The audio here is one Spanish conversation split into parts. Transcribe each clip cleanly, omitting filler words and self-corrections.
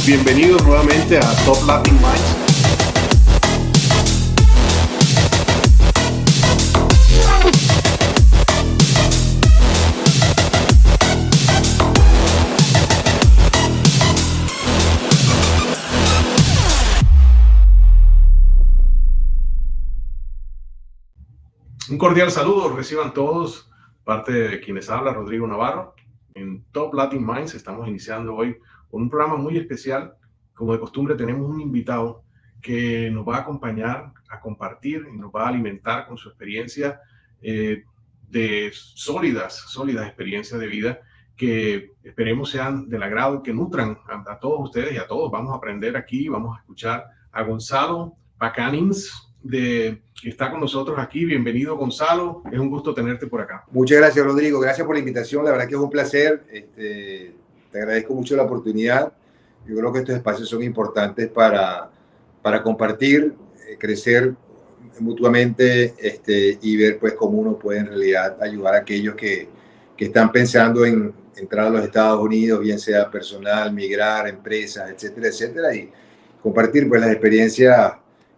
Bienvenidos nuevamente a Top Latin Minds. Un cordial saludo, reciban todos, parte de quienes habla Rodrigo Navarro. En Top Latin Minds estamos iniciando hoy con un programa muy especial. Como de costumbre tenemos un invitado que nos va a acompañar, a compartir y nos va a alimentar con su experiencia de sólidas experiencias de vida que esperemos sean del agrado y que nutran a todos ustedes y a todos. Vamos a aprender aquí, vamos a escuchar a Gonzalo Pacanins, que está con nosotros aquí. Bienvenido, Gonzalo. Es un gusto tenerte por acá. Muchas gracias, Rodrigo. Gracias por la invitación. La verdad que es un placer. Te agradezco mucho la oportunidad. Yo creo que estos espacios son importantes para compartir, crecer mutuamente y ver pues cómo uno puede en realidad ayudar a aquellos que están pensando en entrar a los Estados Unidos, bien sea personal, migrar, empresas, etcétera, etcétera, y compartir pues las experiencias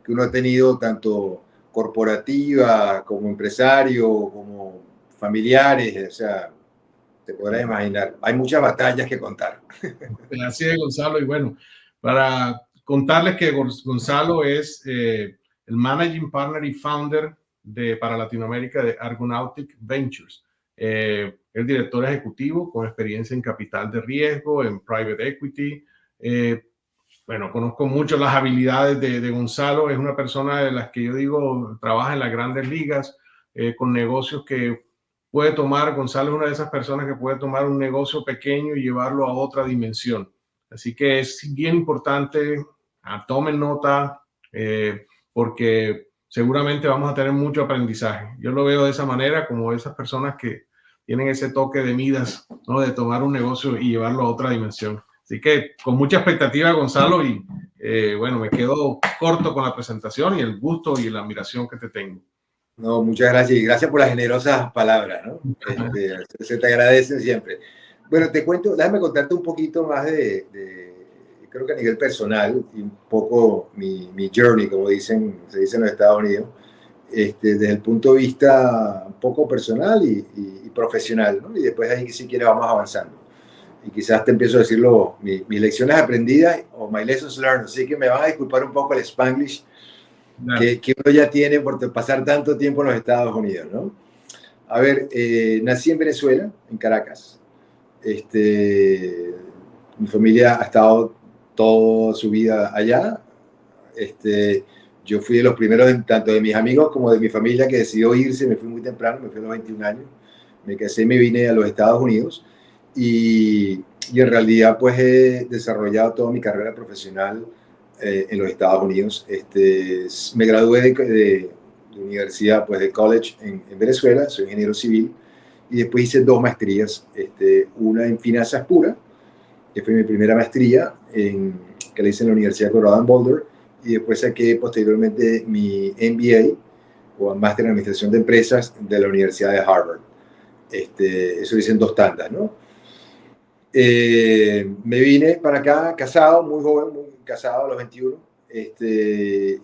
que uno ha tenido tanto corporativa, como empresario, como familiares, o sea, te podrás imaginar, hay muchas batallas que contar. Gracias, Gonzalo. Y bueno, para contarles que Gonzalo es el Managing Partner y Founder para Latinoamérica de Argonautic Ventures. Es director ejecutivo con experiencia en capital de riesgo, en private equity. Bueno, conozco mucho las habilidades de Gonzalo. Es una persona de las que yo digo trabaja en las grandes ligas, con negocios que puede tomar. Gonzalo es una de esas personas que puede tomar un negocio pequeño y llevarlo a otra dimensión. Así que es bien importante, tomen nota, porque seguramente vamos a tener mucho aprendizaje. Yo lo veo de esa manera, como esas personas que tienen ese toque de Midas, ¿no? De tomar un negocio y llevarlo a otra dimensión. Así que con mucha expectativa, Gonzalo, y bueno, me quedo corto con la presentación y el gusto y la admiración que te tengo. No, muchas gracias y gracias por las generosas palabras, ¿no? Se te agradecen siempre. Bueno, te cuento, déjame contarte un poquito más creo que a nivel personal y un poco mi journey, como se dice en los Estados Unidos, desde el punto de vista un poco personal y profesional, ¿no? Y después ahí, si quieres, vamos avanzando. Y quizás te empiezo a decir mis lecciones aprendidas o my lessons learned, así que me van a disculpar un poco el Spanglish que uno ya tiene por pasar tanto tiempo en los Estados Unidos, ¿no? A ver, nací en Venezuela, en Caracas. Mi familia ha estado toda su vida allá. Yo fui de los primeros, tanto de mis amigos como de mi familia, que decidió irse. Me fui muy temprano, me fui a los 21 años. Me casé y me vine a los Estados Unidos. Y en realidad, pues he desarrollado toda mi carrera profesional en los Estados Unidos. Me gradué de universidad, pues de college en Venezuela, soy ingeniero civil, y después hice 2 maestrías, una en finanzas puras, que fue mi primera maestría, que la hice en la Universidad de Colorado en Boulder, y después saqué posteriormente mi MBA, o Máster en Administración de Empresas, de la Universidad de Harvard. Eso lo hice en 2 tandas, ¿no? Me vine para acá casado, muy joven, muy casado a los 21,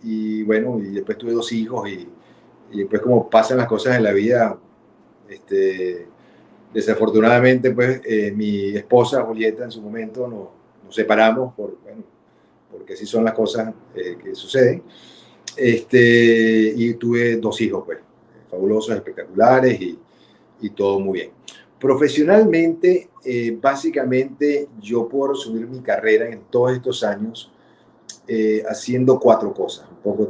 y bueno, y después tuve 2 hijos y después, como pasan las cosas en la vida, desafortunadamente pues mi esposa Julieta en su momento nos separamos porque así son las cosas que suceden, y tuve 2 hijos pues fabulosos, espectaculares y todo muy bien. Profesionalmente, básicamente yo puedo resumir mi carrera en todos estos años haciendo 4 cosas. Un poco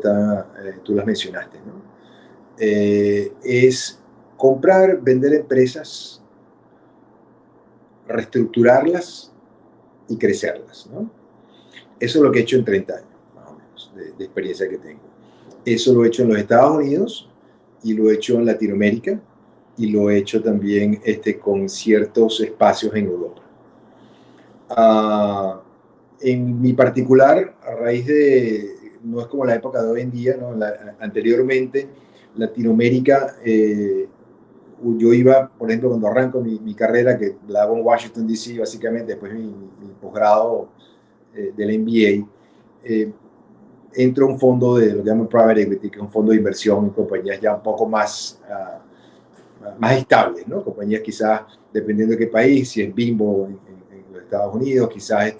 tú las mencionaste, ¿no? Es comprar, vender empresas, reestructurarlas y crecerlas, ¿no? Eso es lo que he hecho en 30 años, más o menos, de experiencia que tengo. Eso lo he hecho en los Estados Unidos y lo he hecho en Latinoamérica, y lo he hecho también con ciertos espacios en Europa. En mi particular, a raíz no es como la época de hoy en día, ¿no? Anteriormente, Latinoamérica, yo iba, por ejemplo, cuando arranco mi carrera, que la hago en Washington, D.C., básicamente, después mi posgrado del MBA, entro a un fondo de lo que llaman private equity, que es un fondo de inversión en compañías ya un poco más estables, ¿no? Compañías quizás, dependiendo de qué país, si es Bimbo en los Estados Unidos, quizás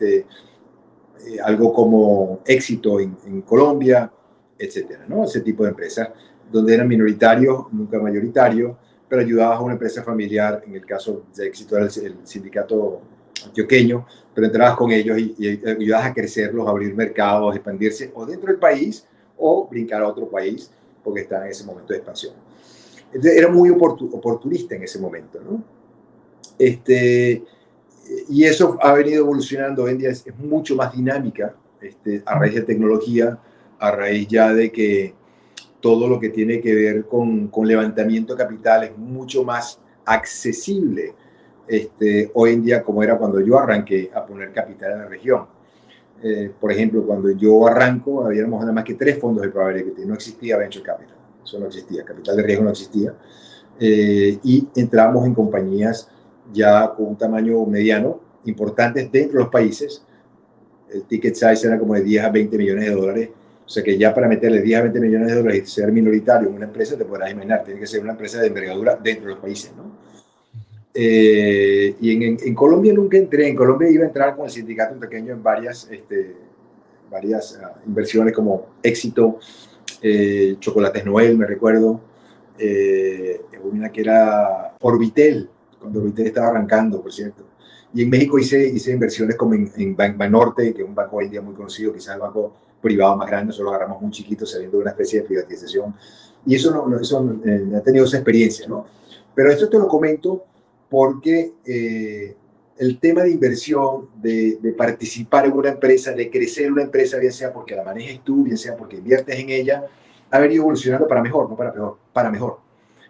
algo como Éxito en Colombia, etcétera, ¿no? Ese tipo de empresas, donde eran minoritarios, nunca mayoritarios, pero ayudabas a una empresa familiar, en el caso de Éxito era el sindicato antioqueño, pero entrabas con ellos y ayudabas a crecerlos, a abrir mercados, expandirse o dentro del país o brincar a otro país, porque estaban en ese momento de expansión. Entonces era muy oportunista en ese momento, ¿no? Y eso ha venido evolucionando. Hoy en día es mucho más dinámica, a raíz de tecnología, a raíz ya de que todo lo que tiene que ver con levantamiento de capital es mucho más accesible hoy en día como era cuando yo arranqué a poner capital en la región. Por ejemplo, cuando yo arranco, habíamos nada más que 3 fondos de private equity, no existía venture capital, eso no existía, capital de riesgo no existía, y entramos en compañías ya con un tamaño mediano, importantes dentro de los países. El ticket size era como de 10 a 20 millones de dólares. O sea que ya para meterle 10 a 20 millones de dólares y ser minoritario en una empresa, te podrás imaginar, tiene que ser una empresa de envergadura dentro de los países, ¿no? Y en Colombia nunca entré. En Colombia iba a entrar con el sindicato pequeño en varias inversiones como Éxito, Chocolates Noel, me recuerdo. Una que era Orbitel, cuando Orbitel estaba arrancando, por cierto. Y en México hice inversiones como en Banorte, que es un banco hoy en día muy conocido, quizás el banco privado más grande. Nosotros lo agarramos muy chiquito saliendo de una especie de privatización. Y eso no ha tenido esa experiencia, ¿no? Pero esto te lo comento porque el tema de inversión, de participar en una empresa, de crecer una empresa, bien sea porque la manejes tú, bien sea porque inviertes en ella, ha venido evolucionando para mejor, no para peor, para mejor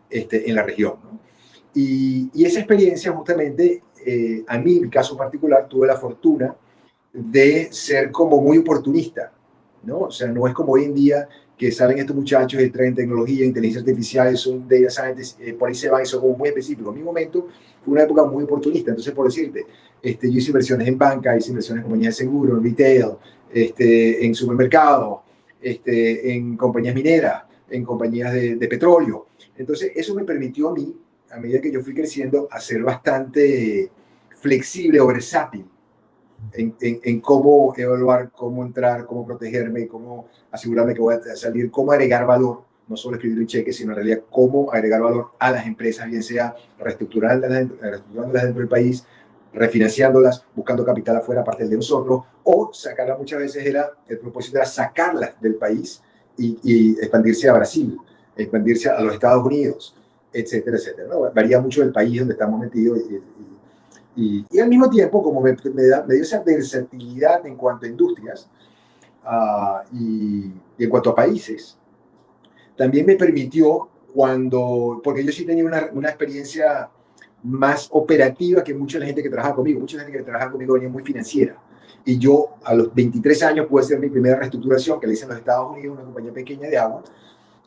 en la región, ¿no? Y esa experiencia justamente, a mí, en mi caso particular, tuve la fortuna de ser como muy oportunista, ¿no? O sea, no es como hoy en día que salen estos muchachos y traen tecnología, inteligencia artificial, son data scientists, por ahí se van y son como muy específicos. En mi momento fue una época muy oportunista. Entonces, por decirte, yo hice inversiones en banca, hice inversiones en compañías de seguro, en retail, en supermercados, en compañías mineras, en compañías de petróleo. Entonces, eso me permitió a mí, a medida que yo fui creciendo, a ser bastante flexible o versátil en cómo evaluar, cómo entrar, cómo protegerme, cómo asegurarme que voy a salir, cómo agregar valor, no solo escribir un cheque, sino en realidad cómo agregar valor a las empresas, bien sea reestructurándolas dentro del país, refinanciándolas, buscando capital afuera aparte de nosotros, o sacarlas. Muchas veces el propósito era sacarlas del país y expandirse a Brasil, expandirse a los Estados Unidos, etcétera, etcétera, ¿no? Varía mucho del país donde estamos metidos y al mismo tiempo, como me dio esa versatilidad en cuanto a industrias y en cuanto a países, también me permitió porque yo sí tenía una experiencia más operativa que mucha de la gente que trabajaba conmigo. Mucha gente que trabajaba conmigo venía muy financiera. Y yo a los 23 años pude hacer mi primera reestructuración que le hice en los Estados Unidos, una compañía pequeña de agua,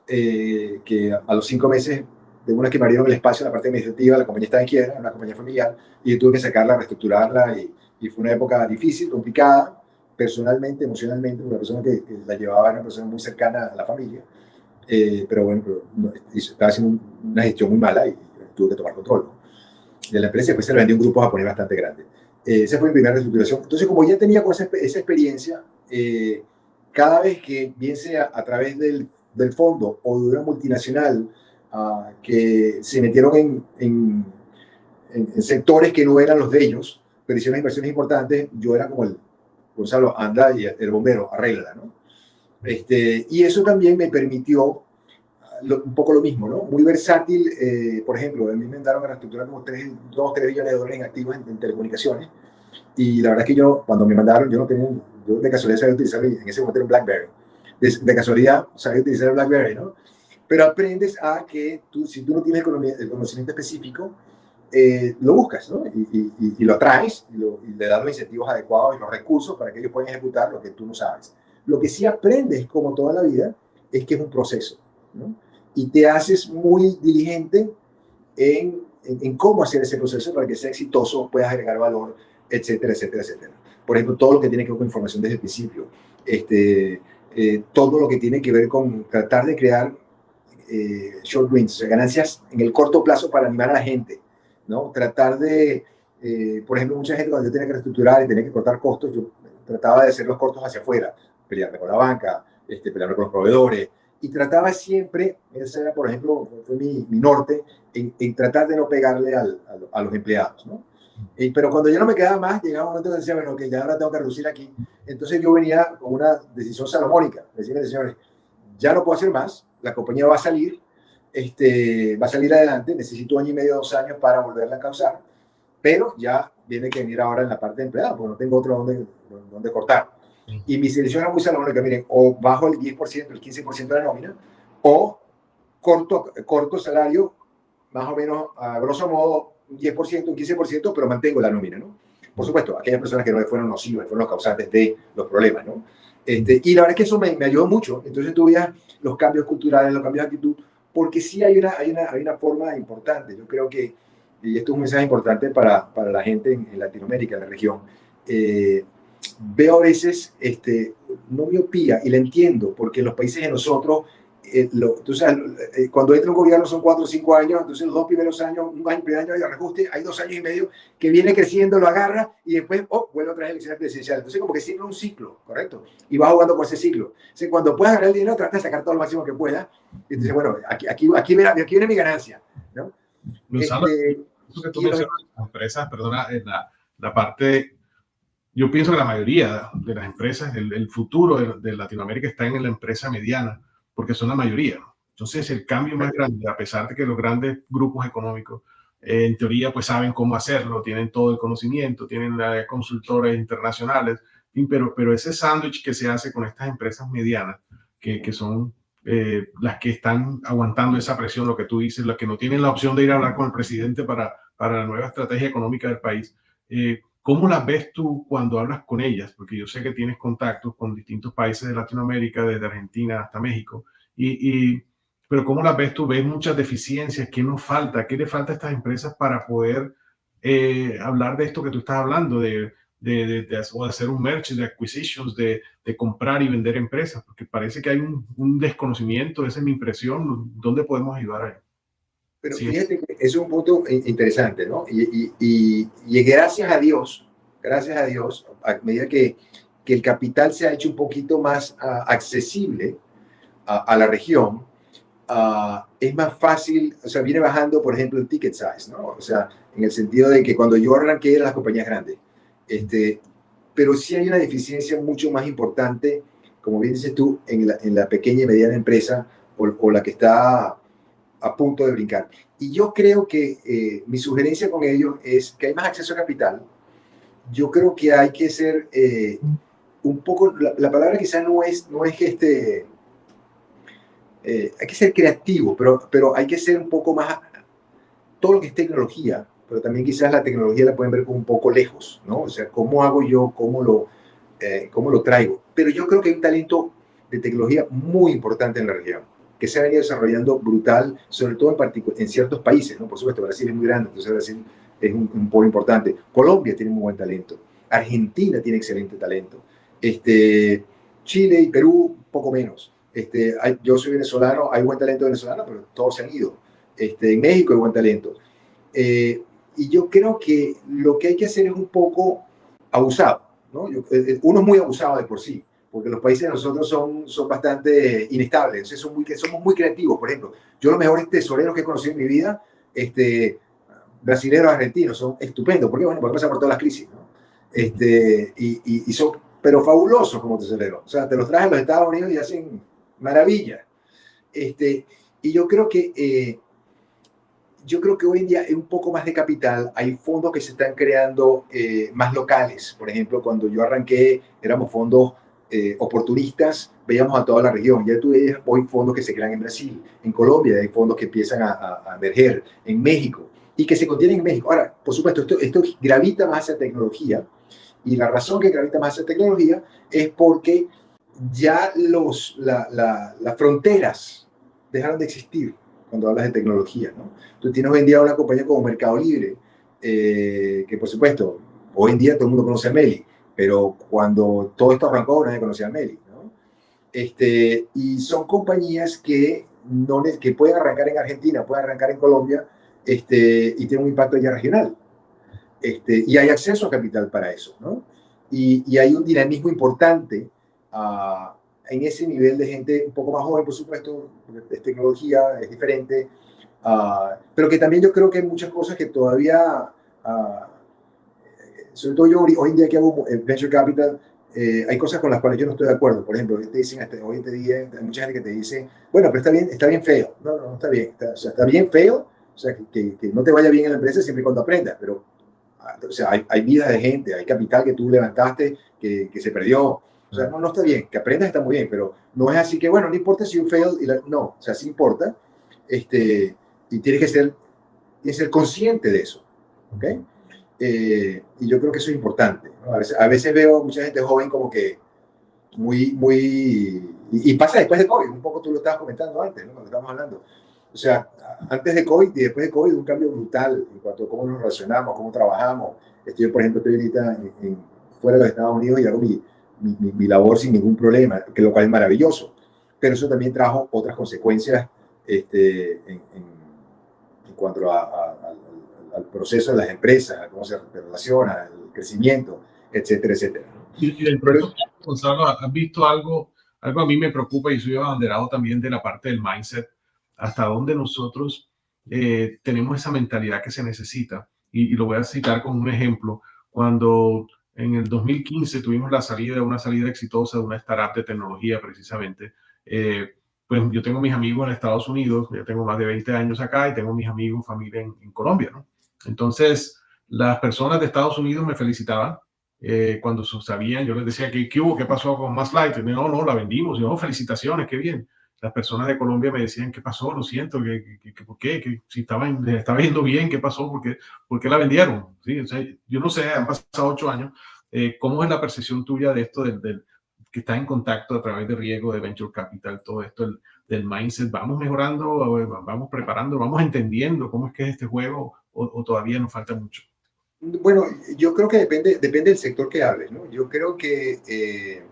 que a los 5 meses de una que me abrieron el espacio en la parte administrativa, la compañía estaba en quiebra, una compañía familiar, y yo tuve que sacarla, reestructurarla, y fue una época difícil, complicada, personalmente, emocionalmente. Una persona que la llevaba era una persona muy cercana a la familia, pero bueno, estaba haciendo una gestión muy mala y tuve que tomar control, ¿no?, de la empresa. Después se le vendió un grupo japonés bastante grande. Esa fue mi primera reestructuración. Entonces, como ya tenía esa experiencia, cada vez que, bien sea a través del fondo o de una multinacional que se metieron en sectores que no eran los de ellos, pero hicieron inversiones importantes, yo era como el Gonzalo, anda y el bombero, arréglala, ¿no? Y eso también me permitió un poco lo mismo, ¿no? Muy versátil. Por ejemplo, a mí me mandaron a reestructurar como 2-3 billones de dólares en activos en telecomunicaciones. Y la verdad es que cuando me mandaron, yo de casualidad sabía utilizar, en ese momento era un BlackBerry. De casualidad sabía utilizar el BlackBerry, ¿no? Pero aprendes a que si tú no tienes el conocimiento específico, lo buscas, ¿no? Y lo atraes y le das los incentivos adecuados y los recursos para que ellos puedan ejecutar lo que tú no sabes. Lo que sí aprendes, como toda la vida, es que es un proceso, ¿no? Y te haces muy diligente en cómo hacer ese proceso para que sea exitoso, puedas agregar valor, etcétera, etcétera, etcétera. por ejemplo, todo lo que tiene que ver con información desde el principio, todo lo que tiene que ver con tratar de crear short wins, o sea, ganancias en el corto plazo para animar a la gente, ¿no? Tratar de, por ejemplo, mucha gente cuando yo tenía que reestructurar y tenía que cortar costos, yo trataba de hacer los cortos hacia afuera, pelearme con la banca, pelearme con los proveedores, y trataba siempre, ese era, por ejemplo, fue mi norte, en tratar de no pegarle a los empleados, ¿no? Pero cuando ya no me quedaba más, llegaba un momento que decía, bueno, que ya ahora tengo que reducir aquí. Entonces yo venía con una decisión salomónica, decirle, señores, ya no puedo hacer más, la compañía va a salir, va a salir adelante, necesito 1 año y medio, 2 años para volverla a causar, pero ya tiene que venir ahora en la parte de empleado, porque no tengo otro donde cortar. Y mi selección era muy salomónica, miren, o bajo el 10%, el 15% de la nómina, o corto salario, más o menos, a grosso modo, un 10%, un 15%, pero mantengo la nómina, ¿no? Por supuesto, aquellas personas que no fueron nocivas, fueron los causantes de los problemas, ¿no? Y la verdad es que eso me ayudó mucho. Entonces tú veías los cambios culturales, los cambios de actitud, porque sí hay una forma importante. Yo creo que, y esto es un mensaje importante para la gente en Latinoamérica, en la región, veo a veces no miopía, y la entiendo, porque en los países de nosotros, tú sabes, cuando entra un gobierno son 4 o 5 años, entonces los 2 primeros años, un año, primer año hay reajuste, hay 2 años y medio que viene creciendo, lo agarra y después, vuelve otra vez elecciones presidenciales. Entonces como que siempre un ciclo, ¿correcto? Y vas jugando con ese ciclo. Entonces cuando puedas agarrar el dinero, trata de sacar todo lo máximo que puedas. Y entonces, bueno, aquí viene mi ganancia, ¿no? Gonzalo, eso que tú mencionas, las empresas, perdona, la parte, yo pienso que la mayoría de las empresas, el futuro de Latinoamérica está en la empresa mediana, porque son la mayoría. Entonces, el cambio más grande, a pesar de que los grandes grupos económicos, en teoría, pues saben cómo hacerlo, tienen todo el conocimiento, tienen consultores internacionales, pero ese sándwich que se hace con estas empresas medianas, que son las que están aguantando esa presión, lo que tú dices, las que no tienen la opción de ir a hablar con el presidente para la nueva estrategia económica del país. ¿Cómo las ves tú cuando hablas con ellas? Porque yo sé que tienes contactos con distintos países de Latinoamérica, desde Argentina hasta México, pero ¿cómo las ves tú? ¿Ves muchas deficiencias? ¿Qué nos falta? ¿Qué le falta a estas empresas para poder hablar de esto que tú estás hablando, de hacer un merge, de acquisitions, de comprar y vender empresas? Porque parece que hay un desconocimiento, esa es mi impresión. ¿Dónde podemos ayudar ahí? Pero Sí. fíjate que es un punto interesante, ¿no? Y gracias a Dios, a medida que el capital se ha hecho un poquito más accesible a la región, es más fácil, o sea, viene bajando, por ejemplo, el ticket size, ¿no? O sea, en el sentido de que cuando yo arranqué eran las compañías grandes, pero sí hay una deficiencia mucho más importante, como bien dices tú, en la pequeña y mediana empresa o la que está a punto de brincar. Y yo creo que mi sugerencia con ellos es que hay más acceso a capital. Yo creo que hay que ser un poco, la palabra quizás no es que hay que ser creativo, pero hay que ser un poco más, todo lo que es tecnología, pero también quizás la tecnología la pueden ver como un poco lejos, ¿no? O sea, ¿cómo hago yo? ¿Cómo lo traigo? Pero yo creo que hay un talento de tecnología muy importante en la región, que se ha venido desarrollando brutal, sobre todo en ciertos países, ¿no? Por supuesto, Brasil es muy grande, entonces Brasil es un polo importante. Colombia tiene muy buen talento. Argentina tiene excelente talento. Chile y Perú, poco menos. Yo soy venezolano, hay buen talento venezolano, pero todos se han ido. En México hay buen talento. Y yo creo que lo que hay que hacer es un poco abusado, ¿no? Uno es muy abusado de por sí, porque los países de nosotros son bastante inestables, entonces somos muy creativos. Por ejemplo, yo los mejores tesoreros que he conocido en mi vida, brasileños, argentinos, son estupendos. ¿Por qué? Bueno, porque pasan por todas las crisis, ¿no? Y son, pero fabulosos como tesoreros. O sea, te los traes a los Estados Unidos y hacen maravillas. Y yo creo que hoy en día hay un poco más de capital, hay fondos que se están creando más locales. Por ejemplo, cuando yo arranqué, éramos fondos oportunistas, veíamos a toda la región. Ya tú ves hoy fondos que se crean en Brasil, en Colombia hay fondos que empiezan a emerger, en México, y que se contienen en México. Ahora, por supuesto, esto gravita más hacia tecnología, y la razón que gravita más hacia tecnología es porque ya las fronteras dejaron de existir cuando hablas de tecnología, ¿no? Tú tienes hoy en día una compañía como Mercado Libre, que por supuesto, hoy en día todo el mundo conoce a Meli, pero cuando todo esto arrancó nadie conocía a Meli, ¿no? Y son compañías que, no, que pueden arrancar en Argentina, pueden arrancar en Colombia, y tienen un impacto ya regional. Y hay acceso a capital para eso, ¿no? Y hay un dinamismo importante en ese nivel de gente un poco más joven, por supuesto, es tecnología, es diferente, pero que también yo creo que hay muchas cosas que todavía, sobre todo yo hoy en día que hago Venture Capital, hay cosas con las cuales yo no estoy de acuerdo. Por ejemplo, te dicen, hoy te día, hay mucha gente que te dice, bueno, pero está bien feo. No, no, no está bien. O sea, está bien feo, o sea, que no te vaya bien en la empresa siempre y cuando aprendas, pero o sea, hay vida de gente, hay capital que tú levantaste que se perdió. O sea, no, no está bien, que aprendas está muy bien, pero no es así que, bueno, no importa si you fail, no, o sea, sí importa, y tienes que ser consciente de eso, ¿ok? Y yo creo que eso es importante, ¿no? A veces veo mucha gente joven como que y pasa después de COVID, un poco tú lo estabas comentando antes, ¿no? Cuando estábamos hablando. O sea, antes de COVID y después de COVID, un cambio brutal en cuanto a cómo nos relacionamos, cómo trabajamos. Yo, por ejemplo, estoy ahorita fuera de los Estados Unidos y hago mi labor sin ningún problema, que lo cual es maravilloso. Pero eso también trajo otras consecuencias en cuanto al proceso de las empresas, a cómo se relaciona, el crecimiento, etcétera, etcétera. Y dentro de esto, Gonzalo, ¿has visto algo? Algo a mí me preocupa y soy abanderado también de la parte del mindset, hasta dónde nosotros tenemos esa mentalidad que se necesita. Y lo voy a citar con un ejemplo. Cuando en el 2015 tuvimos una salida exitosa de una startup de tecnología precisamente, pues yo tengo mis amigos en Estados Unidos, yo tengo más de 20 años acá y tengo mis amigos, familia en Colombia, ¿no? Entonces, las personas de Estados Unidos me felicitaban cuando sabían, yo les decía, ¿qué hubo? ¿Qué pasó con Más Light? No, no, la vendimos. Yo, felicitaciones, qué bien. Las personas de Colombia me decían, ¿qué pasó? Lo siento, ¿por qué? Si estaba yendo bien, ¿qué pasó? ¿Por qué la vendieron? ¿Sí? O sea, yo no sé, han pasado 8 años. ¿Cómo es la percepción tuya de esto, que está en contacto a través de riesgo, de venture capital, todo esto, del mindset? ¿Vamos mejorando, vamos preparando, vamos entendiendo cómo es que es este juego o todavía nos falta mucho? Bueno, yo creo que depende del sector que hables, ¿no? Yo creo que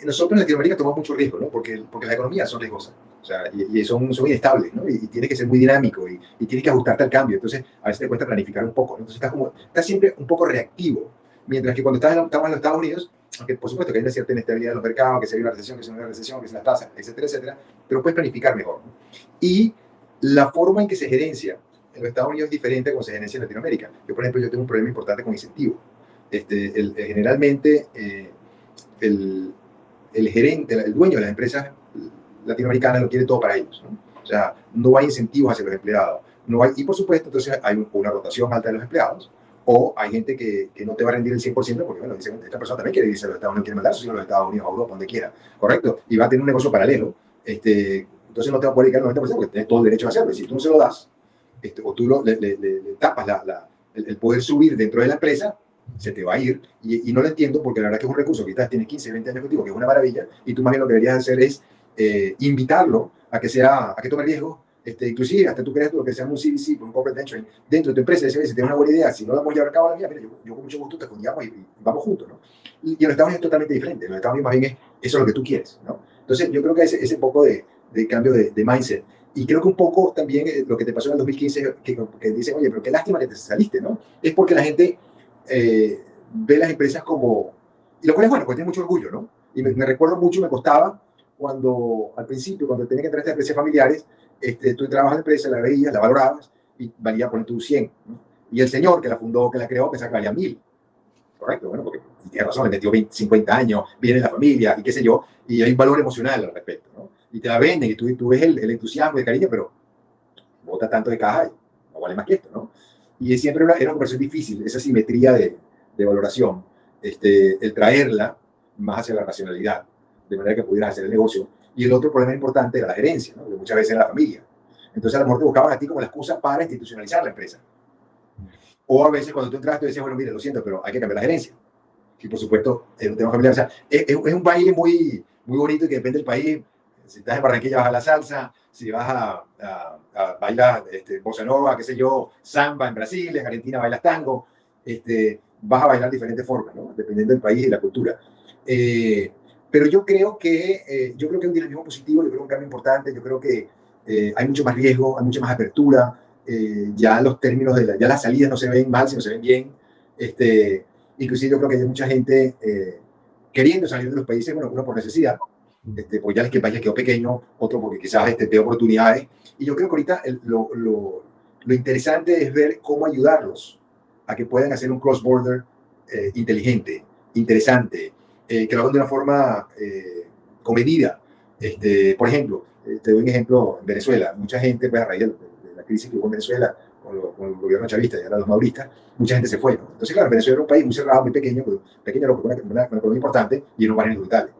nosotros en Latinoamérica tomamos mucho riesgo, ¿no? Porque las economías son riesgosas, o sea, y son inestables, ¿no? Y tienes que ser muy dinámico y tienes que ajustarte al cambio. Entonces, a veces te cuesta planificar un poco, ¿no? Entonces, estás siempre un poco reactivo. Mientras que cuando estamos en los Estados Unidos, aunque por supuesto que hay una cierta inestabilidad en los mercados, que si hay una recesión, que si no hay una recesión, que si las tasas, etcétera, etcétera, pero puedes planificar mejor, ¿no? Y la forma en que se gerencia en los Estados Unidos es diferente a como se gerencia en Latinoamérica. Yo, por ejemplo, yo tengo un problema importante con incentivo. Generalmente, el gerente, el dueño de las empresas latinoamericanas lo quiere todo para ellos, ¿no? O sea, no hay incentivos hacia los empleados. No hay, y por supuesto, entonces hay una rotación alta de los empleados, o hay gente que no te va a rendir el 100%, porque, bueno, dicen, esta persona también quiere irse a los Estados Unidos, quiere mandar a sus hijos a los Estados Unidos, a Europa, donde quiera, ¿correcto? Y va a tener un negocio paralelo, entonces no te va a poder dedicar el 90% porque tienes todo el derecho a hacerlo. Y si tú no se lo das, o tú le tapas el poder subir dentro de la empresa, se te va a ir. Y no lo entiendo porque la verdad que es un recurso que quizás tienes 15, 20 años contigo, que es una maravilla, y tú más bien lo que deberías hacer es invitarlo a que tome riesgo, inclusive hasta tú creas lo que se llama un CVC, un Corporate Venturing, dentro de tu empresa. Si tienes una buena idea, si no la vamos a llevar a cabo la mía, mira, yo con mucho gusto te fundamos y vamos juntos, ¿no? Y en los Estados Unidos es totalmente diferente. En los Estados Unidos más bien eso es lo que tú quieres, ¿no? Entonces yo creo que ese poco de cambio de mindset. Y creo que un poco también lo que te pasó en el 2015, que dicen, oye, pero qué lástima que te saliste, ¿no? Es porque la gente ve las empresas como, y lo cual es bueno, porque tiene mucho orgullo, ¿no? Y me recuerdo mucho, me costaba al principio, cuando tenía que entrar a estas empresas familiares, tú entrabas a la empresa, la veías, la valorabas, y valía por tu 100, ¿no? Y el señor que la fundó, que la creó, pensaba que valía 1000. Correcto, bueno, porque tiene razón, le metió 20, 50 años, viene la familia y qué sé yo, y hay un valor emocional al respecto, ¿no? Y te la venden y tú ves el entusiasmo y el cariño, pero bota tanto de caja y no vale más que esto, ¿no? Y siempre era una conversación difícil, esa simetría de valoración, el traerla más hacia la racionalidad, de manera que pudieras hacer el negocio. Y el otro problema importante era la gerencia, ¿no? Que muchas veces era la familia. Entonces a lo mejor te buscaban a ti como la excusa para institucionalizar la empresa. O a veces cuando tú entras, tú decías, bueno, mire, lo siento, pero hay que cambiar la gerencia. Y por supuesto, es un tema familiar. O sea, es un baile muy, muy bonito y que depende del país. Si estás en Barranquilla, vas a la salsa. Si vas a bailar bossa nova, qué sé yo, samba en Brasil, en Argentina bailas tango. vas a bailar de diferentes formas, ¿no? Dependiendo del país y la cultura. Pero yo creo que hay un dinamismo positivo, yo creo que un cambio importante, yo creo que hay mucho más riesgo, hay mucha más apertura, ya los términos ya las salidas no se ven mal, sino se ven bien. Inclusive yo creo que hay mucha gente queriendo salir de los países, bueno, uno por necesidad, porque ya el país les quedó pequeño, otro porque quizás ve oportunidades. Y yo creo que ahorita lo interesante es ver cómo ayudarlos a que puedan hacer un cross-border inteligente, interesante, que lo hagan de una forma comedida. Por ejemplo, te doy un ejemplo en Venezuela. Mucha gente, pues, a raíz de la crisis que hubo en Venezuela con el gobierno chavista y ahora los mauristas, mucha gente se fue, ¿no? Entonces, claro, Venezuela era un país muy cerrado, muy pequeño, pero con una economía importante y en unos barrios brutales.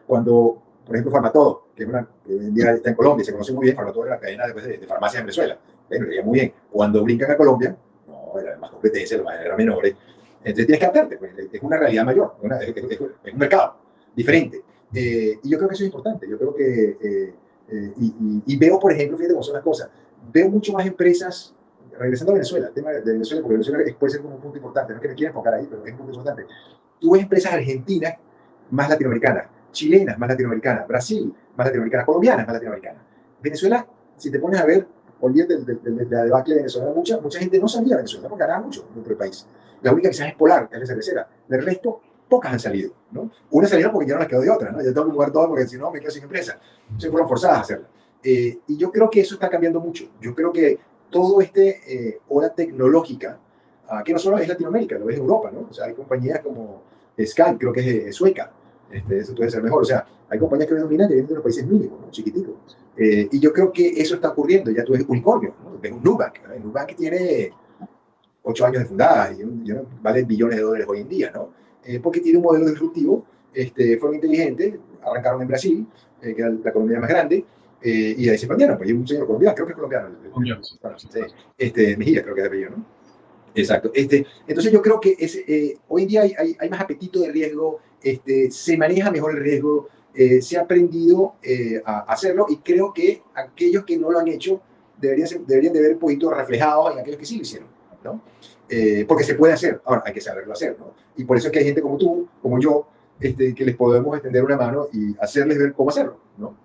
Cuando, por ejemplo, Farmatodo, que hoy en día está en Colombia, se conoce muy bien, Farmatodo era la cadena de farmacias en Venezuela. Bueno, le iba muy bien. Cuando brincan a Colombia, no, era más competencia, los eran menores. Entonces tienes que adaptarte, pues, es una realidad mayor, es un mercado diferente. Y yo creo que eso es importante. Yo creo que, y veo, por ejemplo, fíjate cómo son las cosas, veo mucho más empresas, regresando a Venezuela, el tema de Venezuela, porque Venezuela puede ser como un punto importante, no es que me quiera enfocar ahí, pero es un punto importante. Tú ves empresas argentinas más latinoamericanas, chilenas más latinoamericanas, Brasil más latinoamericanas, colombianas más latinoamericanas. Venezuela, si te pones a ver, olvídate de la debacle de Venezuela, mucha gente no sabía Venezuela porque ganaba mucho dentro del país. La única quizás es Polar, que es la cervecera. Del resto, pocas han salido, ¿no? Una salieron porque ya no las quedó de otra, ¿no? Ya tengo que jugar todo porque si no me quedo sin empresa. Se fueron forzadas a hacerla. Y yo creo que eso está cambiando mucho. Yo creo que todo ola tecnológica, que no solo es Latinoamérica, lo ves en Europa, ¿no? O sea, hay compañías como Skype, creo que es sueca, eso puede ser mejor. O sea, hay compañías que dominan que vienen de los países mínimos, ¿no? Chiquiticos. Y yo creo que eso está ocurriendo. Ya tú ves unicornio, ¿no? Ves un Nubank, ¿no? Nubank tiene 8 años de fundada y vale billones de dólares hoy en día, ¿no? Porque tiene un modelo disruptivo, fueron inteligentes, arrancaron en Brasil, que era la economía más grande, y ahí se prendieron. Pues hay un señor colombiano, creo que es colombiano. Mejía, creo que es de apellido, ¿no? Exacto. Entonces yo creo que hoy en día hay más apetito de riesgo, se maneja mejor el riesgo, se ha aprendido a hacerlo, y creo que aquellos que no lo han hecho deberían de ver un poquito reflejados en aquellos que sí lo hicieron, ¿no? Porque se puede hacer, ahora hay que saberlo hacer, ¿no? Y por eso es que hay gente como tú, como yo, que les podemos extender una mano y hacerles ver cómo hacerlo, ¿no?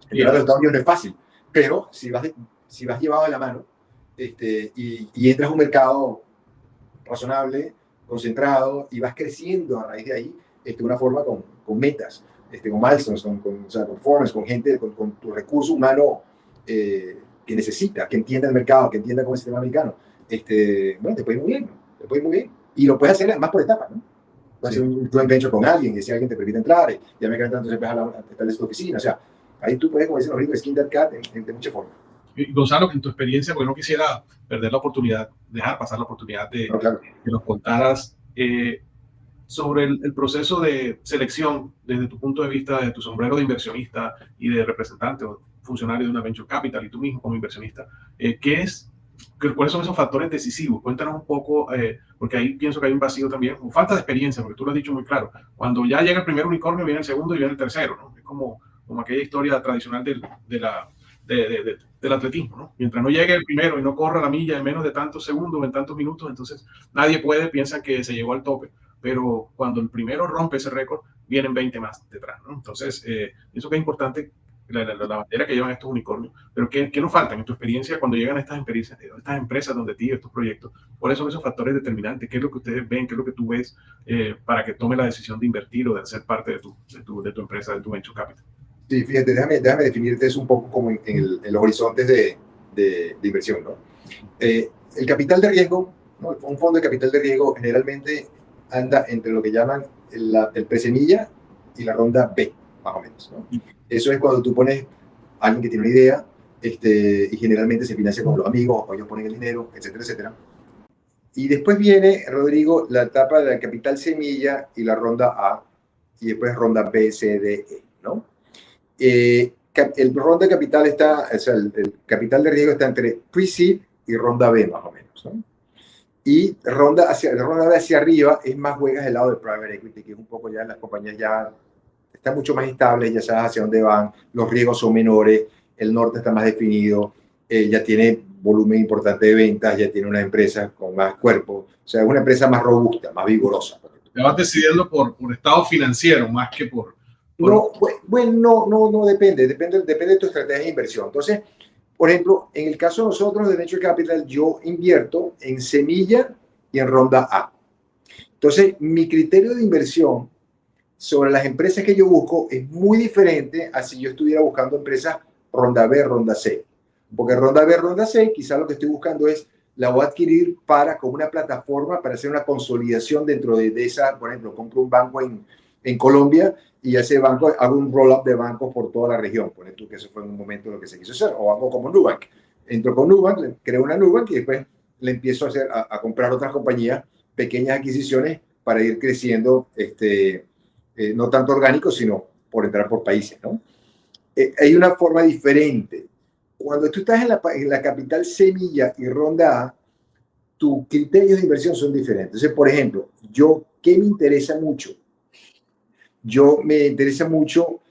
Entrar a los Estados Unidos no es fácil, pero si vas llevado de la mano y entras a un mercado razonable, concentrado, y vas creciendo a raíz de ahí, de una forma con metas, con milestones, con performance, con gente, con tu recurso humano que necesita, que entienda el mercado, que entienda cómo es el sistema americano. Bueno, te puede ir muy bien, ¿no? Te puede ir muy bien. Y lo puedes hacer más por etapas, ¿no? Puedes hacer un joint venture con alguien, y si alguien te permite entrar, ya me quedan tantos, empiezas a establecer tu oficina. O sea, ahí tú puedes, como dicen los gringos, skin that cat de muchas formas. Y Gonzalo, en tu experiencia, porque no quisiera perder la oportunidad, dejar pasar la oportunidad de que nos contaras sobre el proceso de selección desde tu punto de vista, de tu sombrero de inversionista y de representante o funcionario de una venture capital, y tú mismo como inversionista. ¿Cuáles son esos factores decisivos? Cuéntanos un poco, porque ahí pienso que hay un vacío también, o falta de experiencia, porque tú lo has dicho muy claro. Cuando ya llega el primer unicornio, viene el segundo y viene el tercero, ¿no? Es como aquella historia tradicional del atletismo, ¿no? Mientras no llegue el primero y no corra la milla en menos de tantos segundos, en tantos minutos, entonces nadie piensan que se llegó al tope. Pero cuando el primero rompe ese récord, vienen 20 más detrás, ¿no? Entonces, eso que es importante, la bandera que llevan estos unicornios. Pero ¿qué nos faltan en tu experiencia cuando llegan estas empresas donde ti, estos proyectos? ¿Cuáles son esos factores determinantes? ¿Qué es lo que ustedes ven? ¿Qué es lo que tú ves para que tome la decisión de invertir o de ser parte de tu empresa, de tu venture capital? Sí, fíjate, déjame definirte eso un poco como en los horizontes de inversión, ¿no? El capital de riesgo, ¿no? Un fondo de capital de riesgo generalmente anda entre lo que llaman el presemilla y la ronda B, más o menos, ¿no? Eso es cuando tú pones a alguien que tiene una idea, y generalmente se financia con los amigos, o ellos ponen el dinero, etcétera, etcétera. Y después viene, Rodrigo, la etapa de la capital semilla y la ronda A, y después ronda B, C, D, E, ¿no? El ronda de capital el capital de riesgo está entre pre-seed y ronda B, más o menos, ¿no? Y ronda B hacia arriba es más, juegas del lado de private equity, que es un poco ya las compañías ya están mucho más estables, ya sabes hacia dónde van, los riesgos son menores, el norte está más definido, ya tiene volumen importante de ventas, ya tiene una empresa con más cuerpo, o sea, es una empresa más robusta, más vigorosa. Te vas decidiendo por estado financiero más que por No, bueno, no depende de tu estrategia de inversión. Entonces, por ejemplo, en el caso de nosotros de Venture Capital, yo invierto en semilla y en ronda A. Entonces, mi criterio de inversión sobre las empresas que yo busco es muy diferente a si yo estuviera buscando empresas ronda B, ronda C. Porque ronda B, ronda C, quizás lo que estoy buscando es la voy a adquirir para como una plataforma para hacer una consolidación dentro de esa, por ejemplo, compro un banco en Colombia y ese banco hago un roll-up de bancos por toda la región. Pone tú que eso fue en un momento lo que se quiso hacer. O hago como Nubank. Entro con Nubank, creo una Nubank y después le empiezo a comprar otras compañías, pequeñas adquisiciones para ir creciendo, no tanto orgánico, sino por entrar por países, ¿no? Hay una forma diferente. Cuando tú estás en la capital semilla y ronda A, tus criterios de inversión son diferentes. Entonces, por ejemplo, ¿qué me interesa mucho? Me interesa mucho,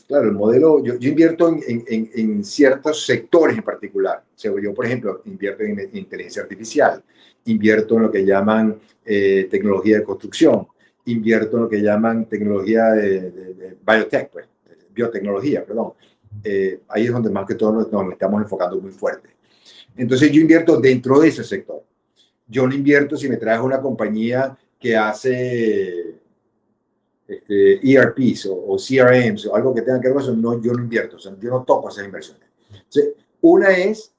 claro, el modelo, yo invierto en ciertos sectores en particular. O sea, yo, por ejemplo, invierto en inteligencia artificial, invierto en lo que llaman tecnología de construcción, invierto en lo que llaman tecnología de biotech, pues, biotecnología, perdón. Ahí es donde más que todo nos estamos enfocando muy fuerte. Entonces yo invierto dentro de ese sector. Yo no invierto si me traes una compañía que hace ERPs o CRMs o algo que tenga que ver con eso, no, yo no invierto, o sea, yo no toco esas inversiones. Entonces, una es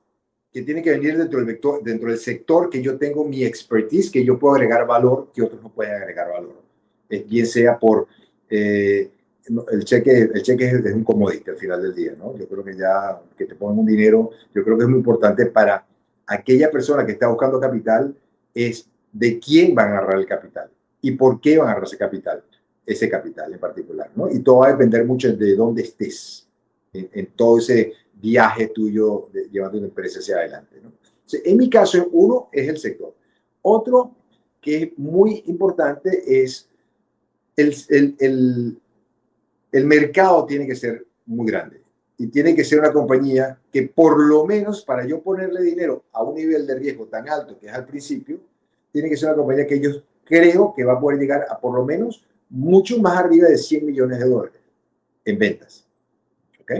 que tiene que venir dentro del sector que yo tengo mi expertise, que yo puedo agregar valor, que otros no pueden agregar valor. Bien sea por el cheque es un commodity al final del día, ¿no? Yo creo que ya que te pongan un dinero, yo creo que es muy importante para aquella persona que está buscando capital, es de quién van a agarrar el capital y por qué van a agarrar ese capital en particular, ¿no? Y todo va a depender mucho de dónde estés en todo ese viaje tuyo llevando una empresa hacia adelante, ¿no? Entonces, en mi caso, uno es el sector. Otro que es muy importante es el mercado tiene que ser muy grande y tiene que ser una compañía que por lo menos para yo ponerle dinero a un nivel de riesgo tan alto que es al principio, tiene que ser una compañía que yo creo que va a poder llegar a por lo menos mucho más arriba de 100 millones de dólares en ventas. ¿Ok?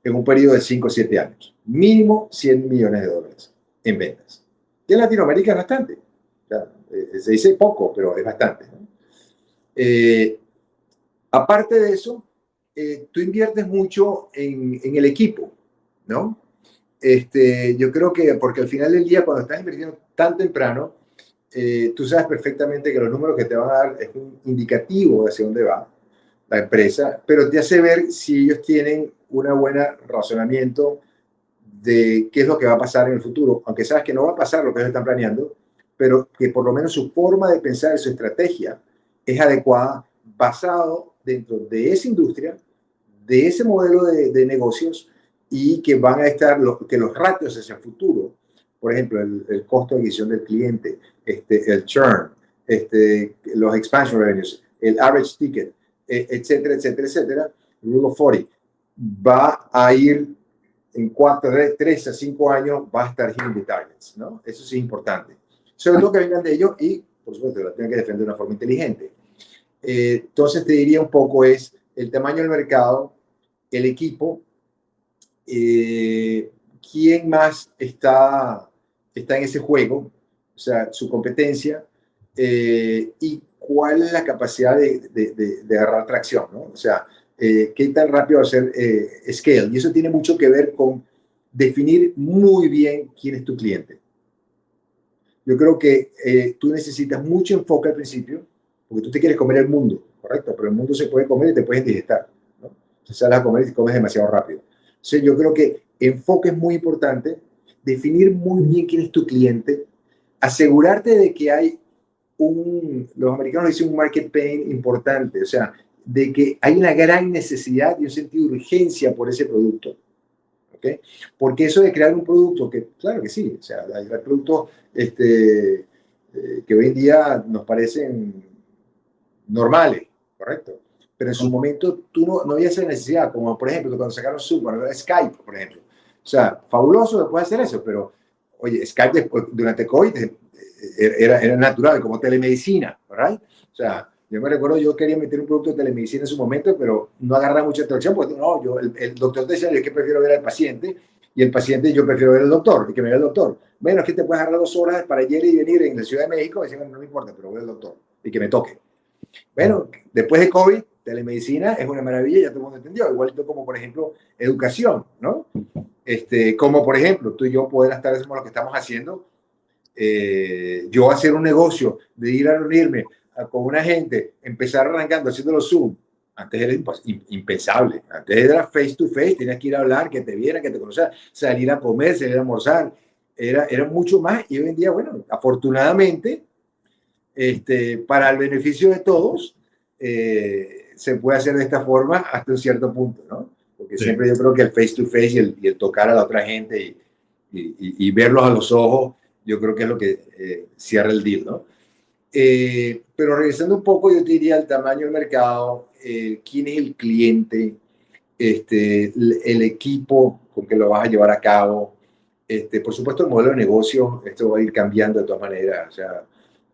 En un periodo de 5 o 7 años. Mínimo 100 millones de dólares en ventas. Que en Latinoamérica es bastante. O sea, se dice poco, pero es bastante, ¿no? Aparte de eso, tú inviertes mucho en el equipo, ¿no? Yo creo que porque al final del día, cuando estás invirtiendo tan temprano, tú sabes perfectamente que los números que te van a dar es un indicativo de hacia dónde va la empresa, pero te hace ver si ellos tienen una buena razonamiento de qué es lo que va a pasar en el futuro, aunque sabes que no va a pasar lo que ellos están planeando, pero que por lo menos su forma de pensar y su estrategia es adecuada basado dentro de esa industria, de ese modelo de negocios y que van a estar, que los ratios hacia el futuro, por ejemplo, el costo de adquisición del cliente, el churn, los expansion revenues, el average ticket, etcétera, etcétera, etcétera, rule of 40, va a ir en 3 a 5 años, va a estar hitting the targets, ¿no? Eso sí es importante. Sobre todo que vengan de ellos y, por supuesto, lo tienen que defender de una forma inteligente. Entonces, te diría un poco es el tamaño del mercado, el equipo, quién más está en ese juego, o sea, su competencia, y cuál es la capacidad de agarrar tracción, ¿no? O sea, qué tan rápido va a ser scale. Y eso tiene mucho que ver con definir muy bien quién es tu cliente. Yo creo que tú necesitas mucho enfoque al principio, porque tú te quieres comer el mundo, ¿correcto? Pero el mundo se puede comer y te puedes indigestar, ¿no? Si sales a comer y comes demasiado rápido. Entonces yo creo que enfoque es muy importante, definir muy bien quién es tu cliente, asegurarte de que hay los americanos dicen un market pain importante, o sea, de que hay una gran necesidad y un sentido de urgencia por ese producto. ¿Okay? Porque eso de crear un producto, que claro que sí, o sea, hay productos que hoy en día nos parecen normales, ¿correcto? Pero en su momento tú no había esa necesidad, como por ejemplo cuando sacaron Zoom, Skype, por ejemplo. sea, fabuloso que pueda hacer eso, pero, oye, Skype durante COVID era natural, como telemedicina, ¿verdad? O sea, yo me recuerdo, yo quería meter un producto de telemedicina en su momento, pero no agarraba mucha atracción, porque no, el doctor decía, yo es que prefiero ver al paciente, y el paciente yo prefiero ver al doctor, y que me vea el doctor. Bueno, es que te puedes agarrar 2 horas para ir y venir en la Ciudad de México, y decían, bueno, no me importa, pero voy al doctor, y que me toque. Bueno, después de COVID, telemedicina es una maravilla, ya todo el mundo entendió, igualito como, por ejemplo, educación, ¿no? Como, por ejemplo, tú y yo poder estar haciendo lo que estamos haciendo, yo hacer un negocio de ir a reunirme con una gente, empezar arrancando haciéndolo Zoom, antes era impensable, antes era face to face, tenías que ir a hablar, que te vieran, que te conocieran, salir a comer, salir a almorzar, era mucho más, y hoy en día, bueno, afortunadamente, para el beneficio de todos, se puede hacer de esta forma hasta un cierto punto, ¿no? Porque sí, siempre yo creo que el face to face y el tocar a la otra gente y verlos a los ojos, yo creo que es lo que cierra el deal, ¿no? Pero regresando un poco, yo te diría el tamaño del mercado, quién es el cliente, el equipo con que lo vas a llevar a cabo, por supuesto el modelo de negocio, esto va a ir cambiando de todas maneras, o sea,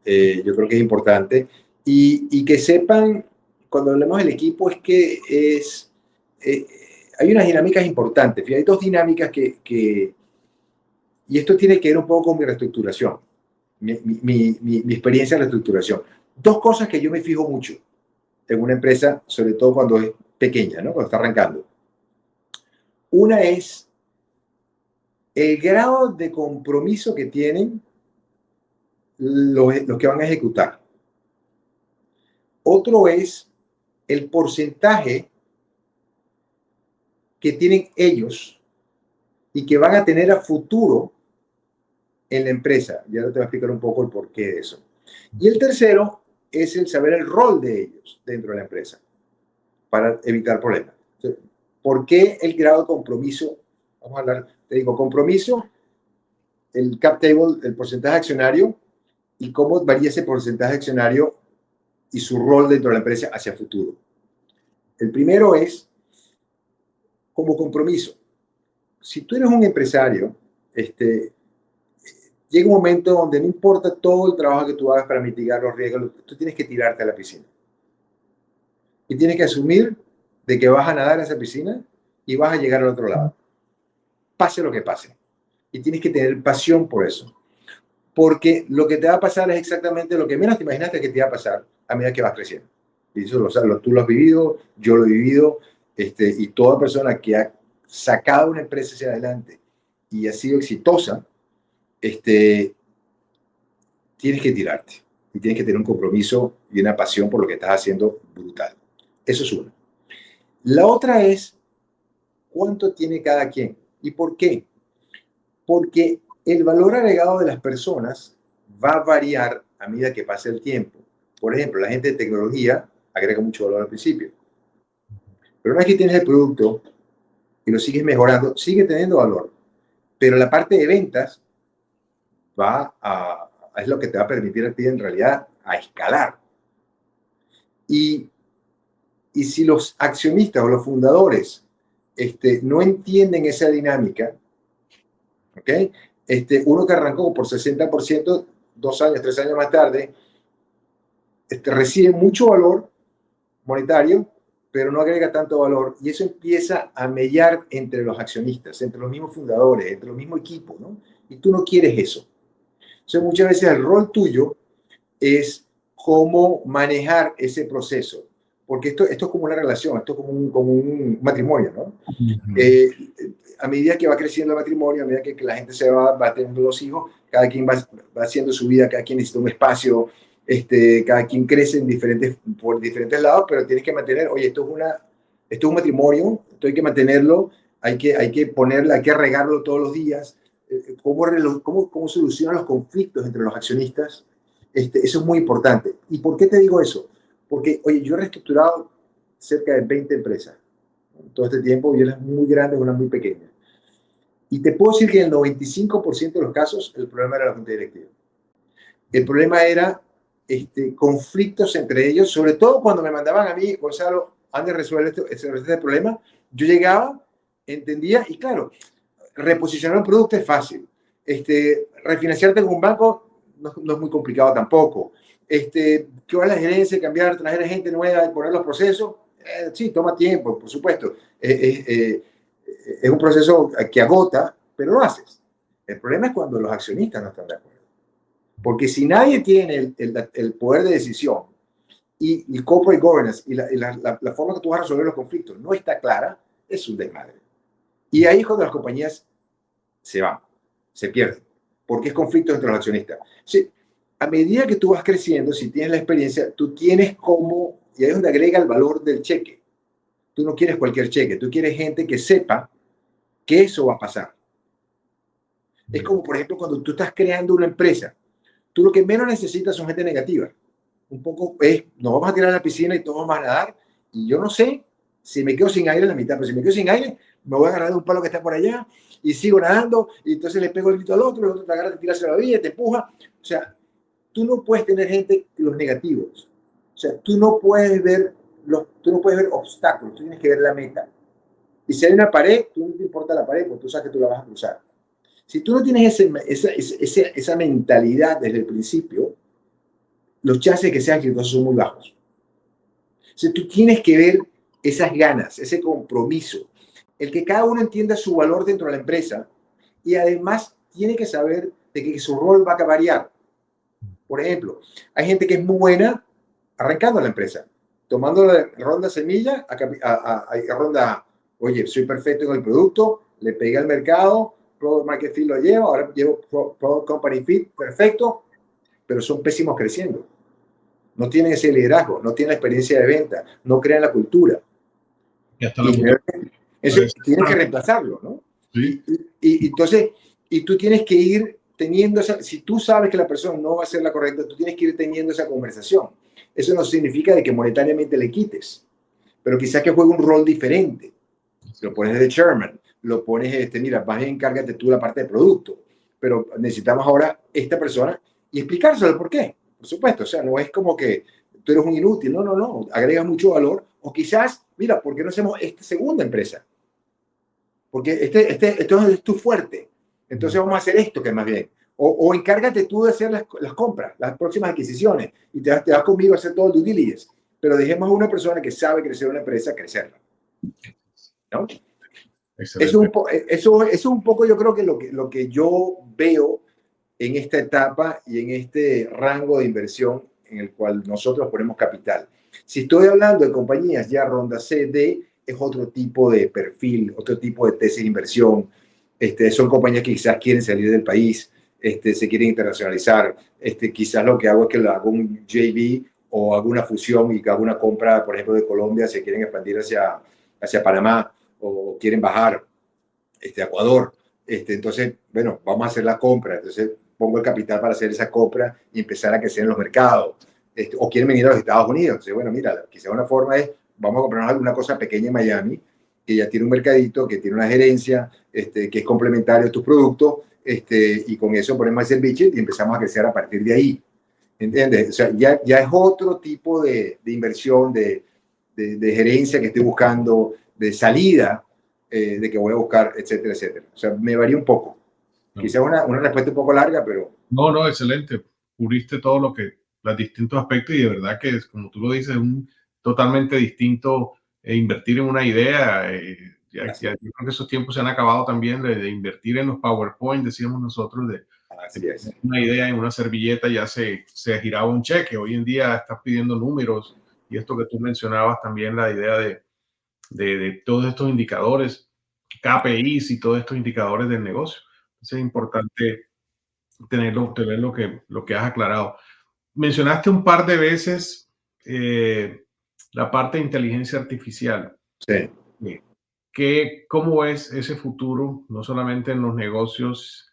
yo creo que es importante, y que sepan, cuando hablamos del equipo, es que hay unas dinámicas importantes, hay 2 dinámicas y esto tiene que ver un poco con mi reestructuración, mi experiencia en la reestructuración. 2 cosas que yo me fijo mucho en una empresa, sobre todo cuando es pequeña, ¿no? Cuando está arrancando. Una es el grado de compromiso que tienen los que van a ejecutar. Otro es el porcentaje que tienen ellos y que van a tener a futuro en la empresa. Ya te voy a explicar un poco el porqué de eso. Y el tercero es el saber el rol de ellos dentro de la empresa para evitar problemas. Entonces, ¿por qué el grado de compromiso? Vamos a hablar, te digo, compromiso, el cap table, el porcentaje accionario y cómo varía ese porcentaje accionario y su rol dentro de la empresa hacia el futuro. El primero es como compromiso. Si tú eres un empresario, llega un momento donde no importa todo el trabajo que tú hagas para mitigar los riesgos, tú tienes que tirarte a la piscina. Y tienes que asumir de que vas a nadar a esa piscina y vas a llegar al otro lado. Pase lo que pase. Y tienes que tener pasión por eso. Porque lo que te va a pasar es exactamente lo que menos te imaginaste que te iba a pasar a medida que vas creciendo. Y eso tú lo has vivido, yo lo he vivido, y toda persona que ha sacado una empresa hacia adelante y ha sido exitosa, tienes que tirarte y tienes que tener un compromiso y una pasión por lo que estás haciendo brutal. Eso es uno. La otra es cuánto tiene cada quien y por qué. Porque el valor agregado de las personas va a variar a medida que pase el tiempo. Por ejemplo, la gente de tecnología agrega mucho valor al principio. Pero una vez que tienes el producto y lo sigues mejorando, sigue teniendo valor. Pero la parte de ventas es lo que te va a permitir a ti en realidad a escalar. Y si los accionistas o los fundadores no entienden esa dinámica, ¿ok? Uno que arrancó por 60%, 2 años, 3 años más tarde, recibe mucho valor monetario, pero no agrega tanto valor, y eso empieza a mellar entre los accionistas, entre los mismos fundadores, entre los mismos equipos, ¿no? Y tú no quieres eso. Entonces, muchas veces el rol tuyo es cómo manejar ese proceso, porque esto es como una relación, esto es como un matrimonio, ¿no? A medida que va creciendo el matrimonio, a medida que la gente se va teniendo los hijos, cada quien va haciendo su vida, cada quien necesita un espacio, cada quien crece por diferentes lados, pero tienes que mantener, oye, esto es un matrimonio, esto hay que mantenerlo, hay que ponerlo, hay que regarlo todos los días. ¿Cómo solucionan los conflictos entre los accionistas? Eso es muy importante. ¿Y por qué te digo eso? Porque, oye, yo he reestructurado cerca de 20 empresas. Todo este tiempo, y una es muy grande, una muy pequeña. Y te puedo decir que en el 95% de los casos el problema era la junta directiva. El problema era conflictos entre ellos, sobre todo cuando me mandaban a mí, Gonzalo, antes de resolver este problema, yo llegaba, entendía, y claro, reposicionar un producto es fácil. Refinanciarte en un banco no es muy complicado tampoco. Que va la gerencia, cambiar, traer gente nueva, poner los procesos, sí, toma tiempo, por supuesto. Es un proceso que agota, pero lo haces. El problema es cuando los accionistas no están de acuerdo. Porque si nadie tiene el poder de decisión y el corporate governance y la forma que tú vas a resolver los conflictos no está clara, es un desmadre. Y ahí es cuando las compañías se van, se pierden, porque es conflicto entre los accionistas. Sí, a medida que tú vas creciendo, si tienes la experiencia, tú tienes como, y ahí es donde agrega el valor del cheque. Tú no quieres cualquier cheque, tú quieres gente que sepa que eso va a pasar. Es como, por ejemplo, cuando tú estás creando una empresa, tú lo que menos necesitas son gente negativa. Un poco es, nos vamos a tirar a la piscina y todos vamos a nadar, y yo no sé si me quedo sin aire en la mitad, pero si me quedo sin aire, me voy a agarrar de un palo que está por allá y sigo nadando, y entonces le pego el grito al otro, el otro te agarra, te tira hacia la vía, te empuja. O sea, tú no puedes tener gente, los negativos. O sea, tú no puedes ver obstáculos, tú tienes que ver la meta. Y si hay una pared, tú no te importa la pared, porque tú sabes que tú la vas a cruzar. Si tú no tienes esa mentalidad desde el principio, los chances de que sean exitosos son muy bajos. O sea, tú tienes que ver esas ganas, ese compromiso, el que cada uno entienda su valor dentro de la empresa y además tiene que saber de que su rol va a variar. Por ejemplo, hay gente que es muy buena arrancando la empresa, tomando la ronda semilla a ronda, oye, soy perfecto en el producto, le pegué al mercado, Product Market Fit lo llevo, ahora llevo Product Company Fit, perfecto, pero son pésimos creciendo. No tienen ese liderazgo, no tienen la experiencia de venta, no crean la cultura. Y hasta la eso tienes que reemplazarlo, ¿no? Sí. Entonces, tú tienes que ir teniendo si tú sabes que la persona no va a ser la correcta, tú tienes que ir teniendo esa conversación. Eso no significa de que monetariamente le quites, pero quizás que juegue un rol diferente. Lo pones de chairman, lo pones, mira, vas a encárgate tú la parte de producto, pero necesitamos ahora esta persona y explicárselo por qué. Por supuesto, o sea, no es como que tú eres un inútil, no, agrega mucho valor, o quizás, mira, ¿por qué no hacemos esta segunda empresa? Porque esto es tu fuerte, entonces vamos a hacer esto que es más bien. O encárgate tú de hacer las compras, las próximas adquisiciones, y te vas conmigo a hacer todo el due diligence, pero dejemos a una persona que sabe crecer una empresa, crecerla. ¿No? Eso es un poco, yo creo que lo que yo veo en esta etapa y en este rango de inversión en el cual nosotros ponemos capital. Si estoy hablando de compañías ya ronda C, D, es otro tipo de perfil, otro tipo de tesis de inversión. Son compañías que quizás quieren salir del país, se quieren internacionalizar. Quizás lo que hago es que hago un JV o hago una fusión y hago una compra, por ejemplo, de Colombia, se quieren expandir hacia Panamá o quieren bajar a Ecuador. Entonces, bueno, vamos a hacer la compra. Entonces, pongo el capital para hacer esa compra y empezar a crecer en los mercados. O quieren venir a los Estados Unidos. Entonces, bueno, mira, quizás una forma es, vamos a comprarnos alguna cosa pequeña en Miami, que ya tiene un mercadito, que tiene una gerencia, que es complementario a tus productos, y con eso ponemos ese budget y empezamos a crecer a partir de ahí. ¿Entiendes? O sea, ya es otro tipo de inversión, de gerencia que estoy buscando, de salida, de que voy a buscar, etcétera, etcétera. O sea, me varía un poco. No. Quizás una respuesta un poco larga, pero... No, excelente. Cubriste todo los distintos aspectos y de verdad que, como tú lo dices, es totalmente distinto invertir en una idea. Yo creo que esos tiempos se han acabado también de invertir en los PowerPoint, decíamos nosotros, de una idea en una servilleta ya se giraba un cheque. Hoy en día estás pidiendo números y esto que tú mencionabas también, la idea de todos estos indicadores, KPIs y todos estos indicadores del negocio. Entonces es importante tener lo que has aclarado. Mencionaste un par de veces la parte de inteligencia artificial. Sí. ¿Cómo es ese futuro, no solamente en los negocios,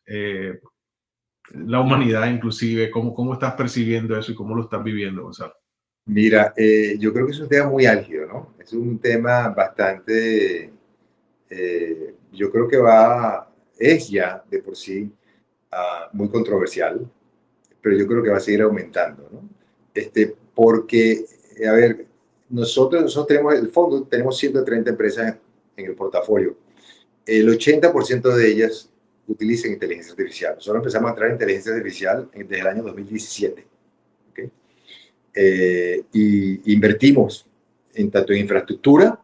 la humanidad inclusive? ¿Cómo estás percibiendo eso y cómo lo estás viviendo, Gonzalo? Mira, yo creo que es un tema muy álgido, ¿no? Es un tema bastante, yo creo que es ya de por sí muy controversial, pero yo creo que va a seguir aumentando, ¿no? Porque, a ver, nosotros tenemos el fondo, tenemos 130 empresas en el portafolio el 80% de ellas utilizan inteligencia artificial. Nosotros empezamos a entrar en inteligencia artificial desde el año 2017. ¿Okay? Y invertimos tanto en infraestructura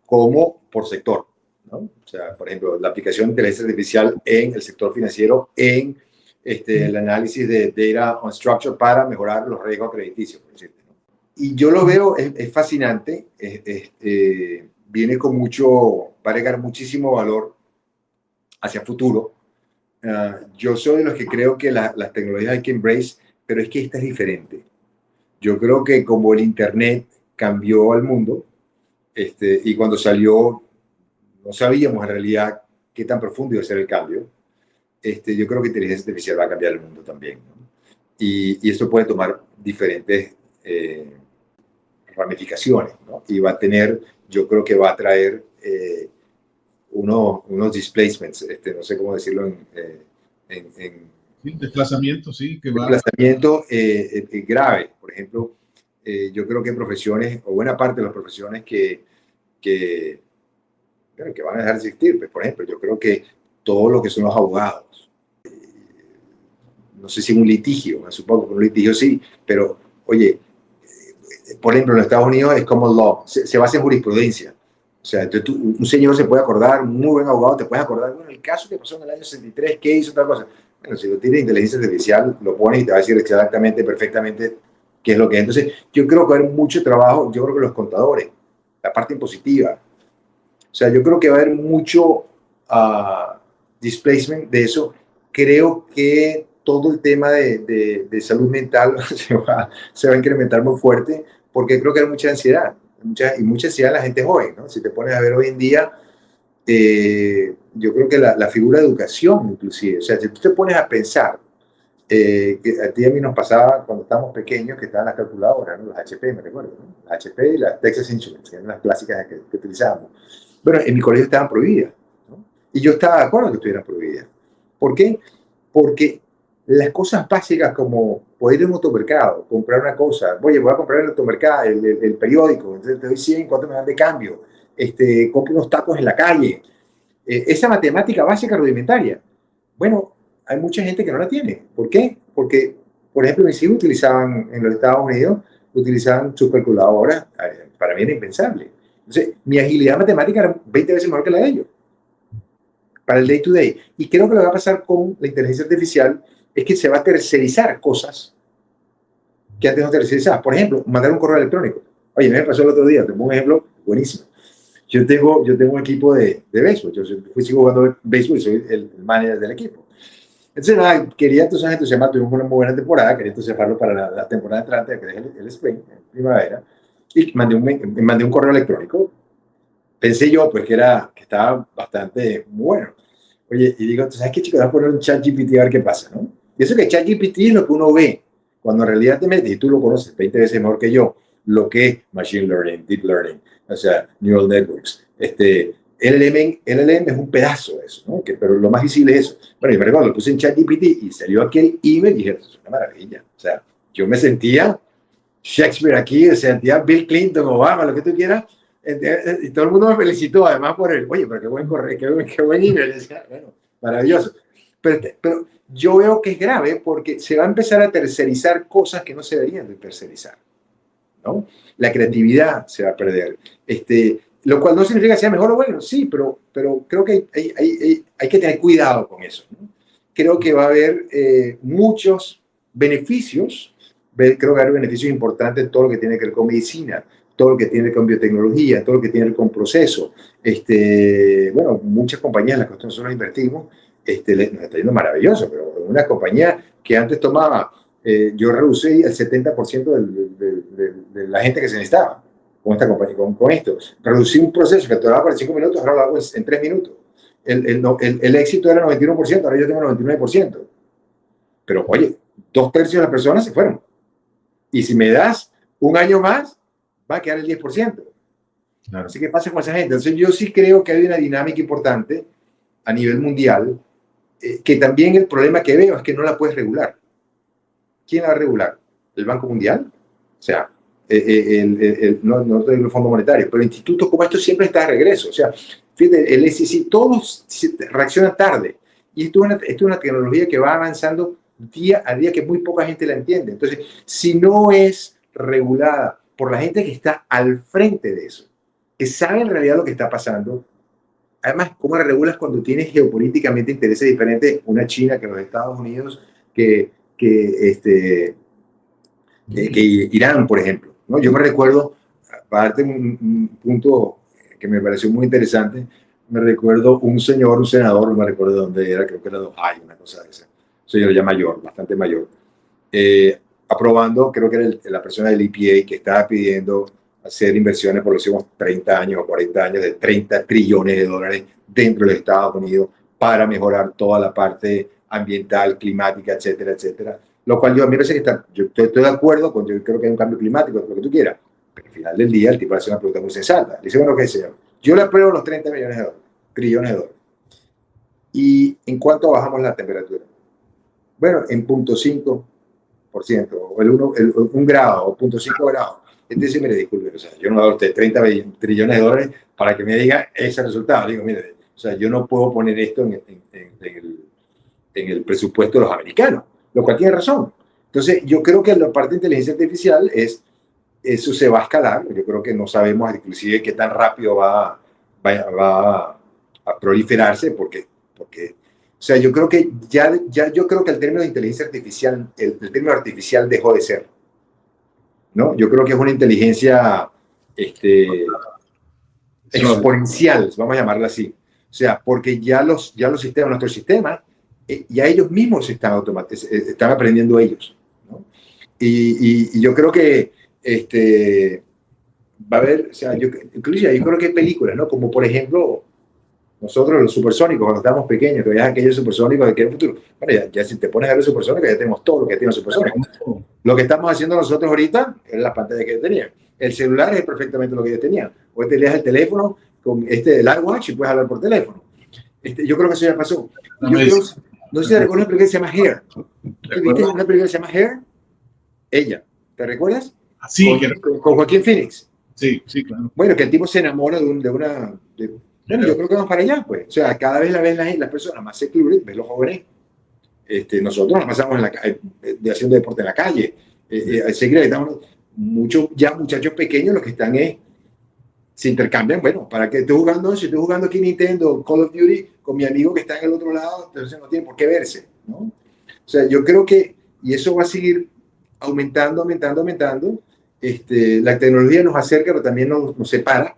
como por sector, ¿no? O sea, por ejemplo, la aplicación de inteligencia artificial en el sector financiero, en el análisis de data unstructured para mejorar los riesgos crediticios, por decirte, ¿no? Y yo lo veo, es fascinante, viene con mucho, va a agregar muchísimo valor hacia futuro. Yo soy de los que creo que las tecnologías hay que embrace, pero es que esta es diferente. Yo creo que como el Internet cambió al mundo, y cuando salió no sabíamos en realidad qué tan profundo iba a ser el cambio. Yo creo que inteligencia artificial va a cambiar el mundo también, ¿no? Y esto puede tomar diferentes ramificaciones, ¿no? Y va a tener, yo creo que va a traer unos displacements, no sé cómo decirlo sí, desplazamiento, sí, que va. Desplazamiento grave. Por ejemplo, yo creo que hay profesiones, o buena parte de las profesiones que van a dejar de existir. Pues, por ejemplo, yo creo que todo lo que son los abogados, no sé si un litigio, me supongo que un litigio sí, pero oye, por ejemplo, en los Estados Unidos es common law, se basa en jurisprudencia. O sea, entonces un señor se puede acordar, un muy buen abogado te puedes acordar, bueno, el caso que pasó en el año 63, ¿qué hizo tal cosa? Bueno, si lo tiene inteligencia artificial, lo pones y te va a decir exactamente, perfectamente qué es lo que es. Entonces, yo creo que va a haber mucho trabajo, yo creo que los contadores, la parte impositiva, o sea, yo creo que va a haber mucho displacement de eso. Creo que todo el tema de salud mental se va a incrementar muy fuerte, porque creo que hay mucha ansiedad, y mucha ansiedad en la gente joven, ¿no? Si te pones a ver hoy en día, yo creo que la figura de educación, inclusive, o sea, si tú te pones a pensar, que a ti y a mí nos pasaba cuando estábamos pequeños, que estaban las calculadoras, ¿no? Las HP, me recuerdo, ¿no? Las HP y las Texas Instruments, que eran las clásicas que utilizábamos. Bueno, en mi colegio estaban prohibidas, ¿no? Y yo estaba de acuerdo que estuvieran prohibidas. ¿Por qué? Porque las cosas básicas como poder ir a un automercado, comprar una cosa, oye, voy a comprar en el automercado, el periódico, entonces te doy 100, ¿cuánto me dan de cambio? Compro unos tacos en la calle. Esa matemática básica rudimentaria. Bueno, hay mucha gente que no la tiene. ¿Por qué? Porque, por ejemplo, mis hijos utilizaban en los Estados Unidos, utilizaban sus calculadoras. Para mí era impensable. Entonces, mi agilidad matemática era 20 veces mejor que la de ellos para el day to day. Y creo que lo que va a pasar con la inteligencia artificial es que se va a tercerizar cosas que antes no tercerizaban. Por ejemplo, mandar un correo electrónico. Oye, me pasó el otro día, te pongo un ejemplo buenísimo. Yo tengo un equipo de béisbol. Yo sigo jugando béisbol y soy el manager del equipo. Entonces, nada, quería entusiasmar, tuvimos una muy buena temporada, quería entusiasmarlo para la temporada entrante, que es el spring, primavera, y mandé un correo electrónico. Pensé yo, pues, que estaba bastante bueno. Oye, y digo, ¿sabes qué, chicos? Voy a poner un ChatGPT a ver qué pasa, ¿no? Y eso que ChatGPT es lo que uno ve, cuando en realidad te metes, y tú lo conoces 20 veces mejor que yo, lo que es Machine Learning, Deep Learning, o sea, Neural Networks. LLM es un pedazo de eso, ¿no? Pero lo más visible es eso. Bueno, yo me recuerdo, lo puse en ChatGPT y salió aquel email y dije, eso es una maravilla. O sea, yo me sentía Shakespeare aquí, me sentía Bill Clinton, Obama, lo que tú quieras, y todo el mundo me felicitó, además por el, oye, pero qué buen correo, qué buen email. Decía, bueno, maravilloso. Pero yo veo que es grave porque se va a empezar a tercerizar cosas que no se deberían de tercerizar, ¿no? La creatividad se va a perder. Lo cual no significa que sea mejor o bueno, sí, pero creo que hay que tener cuidado con eso, ¿no? Creo que va a haber muchos beneficios, creo que va a haber beneficios importantes en todo lo que tiene que ver con medicina, todo lo que tiene que ver con biotecnología, todo lo que tiene que ver con procesos. Bueno, muchas compañías en las que nosotros invertimos, nos está yendo maravilloso, pero una compañía que antes tomaba, yo reducí el 70% de la gente que se necesitaba con esta compañía, con esto. Reducí un proceso que tomaba 45 minutos, ahora lo hago en 3 minutos. El éxito era 91%, ahora yo tengo 99%. Pero oye, 2/3 de las personas se fueron. Y si me das un año más, va a quedar el 10%. Claro. Así que pasa con esa gente. Entonces yo sí creo que hay una dinámica importante a nivel mundial, que también el problema que veo es que no la puedes regular. ¿Quién la va a regular? ¿El Banco Mundial? O sea, no el Fondo Monetario, pero institutos como estos siempre están de regreso. O sea, fíjate, el SEC, todos reaccionan tarde. Y esto es una tecnología que va avanzando día a día que muy poca gente la entiende. Entonces, si no es regulada por la gente que está al frente de eso, que sabe en realidad lo que está pasando, además, ¿cómo la regulas cuando tienes geopolíticamente intereses diferentes? Una China que los Estados Unidos, que Irán, por ejemplo, ¿no? Yo me recuerdo, para darte un punto que me pareció muy interesante, me recuerdo un señor, un senador, no me recuerdo de dónde era, creo que era de Ohio, una cosa de esa, un señor ya mayor, bastante mayor, aprobando, creo que era la persona del EPA que estaba pidiendo hacer inversiones por los últimos 30 años o 40 años de 30 trillones de dólares dentro de los Estados Unidos para mejorar toda la parte ambiental, climática, etcétera, etcétera. Lo cual yo a mí me parece que yo estoy de acuerdo con, yo creo que hay un cambio climático, lo que tú quieras, pero al final del día el tipo hace una pregunta muy sensata. Le dice, bueno, ¿qué señor? Yo le apruebo los 30 millones de dólares, trillones de dólares. ¿Y en cuánto bajamos la temperatura? Bueno, en 0.5%, o un grado, o 0.5 grados. Entonces, mire, disculpe, o sea, yo no doy a usted 30 trillones de dólares para que me diga ese resultado. Digo, mire, o sea, yo no puedo poner esto en el presupuesto de los americanos, lo cual tiene razón. Entonces, yo creo que la parte de inteligencia artificial eso se va a escalar. Yo creo que no sabemos inclusive qué tan rápido va a proliferarse, porque, o sea, yo creo que yo creo que el término de inteligencia artificial, el término artificial dejó de ser, ¿no? Yo creo que es una inteligencia exponencial, vamos a llamarla así. O sea, porque ya los sistemas, nuestros sistemas, ya ellos mismos están aprendiendo ellos, ¿no? Y yo creo que va a haber, o sea, incluso yo creo que hay películas, ¿no? Como por ejemplo, nosotros los supersónicos, cuando estábamos pequeños, que veías aquellos supersónicos de que era el futuro. Bueno, ya si te pones a ver supersónicos, ya tenemos todo lo que tiene supersónicos. Lo que estamos haciendo nosotros ahorita es la pantalla que ellos tenían. El celular es perfectamente lo que ellos tenían. Hoy te leas el teléfono con el iWatch y puedes hablar por teléfono. Yo creo que eso ya pasó. No sé si te recuerdas una película que se llama Hair. ¿Viste una película que se llama Hair? Ella. ¿Te recuerdas? Sí. Con Joaquín Phoenix. Sí, sí, claro. Bueno, que el tipo se enamora de una... Bueno, yo creo que vamos para allá, pues. O sea, cada vez la ves las personas más secludes, ves los jóvenes. Nosotros nos pasamos haciendo deporte en la calle. Muchos ya muchachos pequeños los que están se intercambian. Bueno, para que esté jugando, si estoy jugando aquí Nintendo, Call of Duty, con mi amigo que está en el otro lado, entonces no tienen por qué verse, ¿no? O sea, yo creo que, y eso va a seguir aumentando. La tecnología nos acerca, pero también nos separa,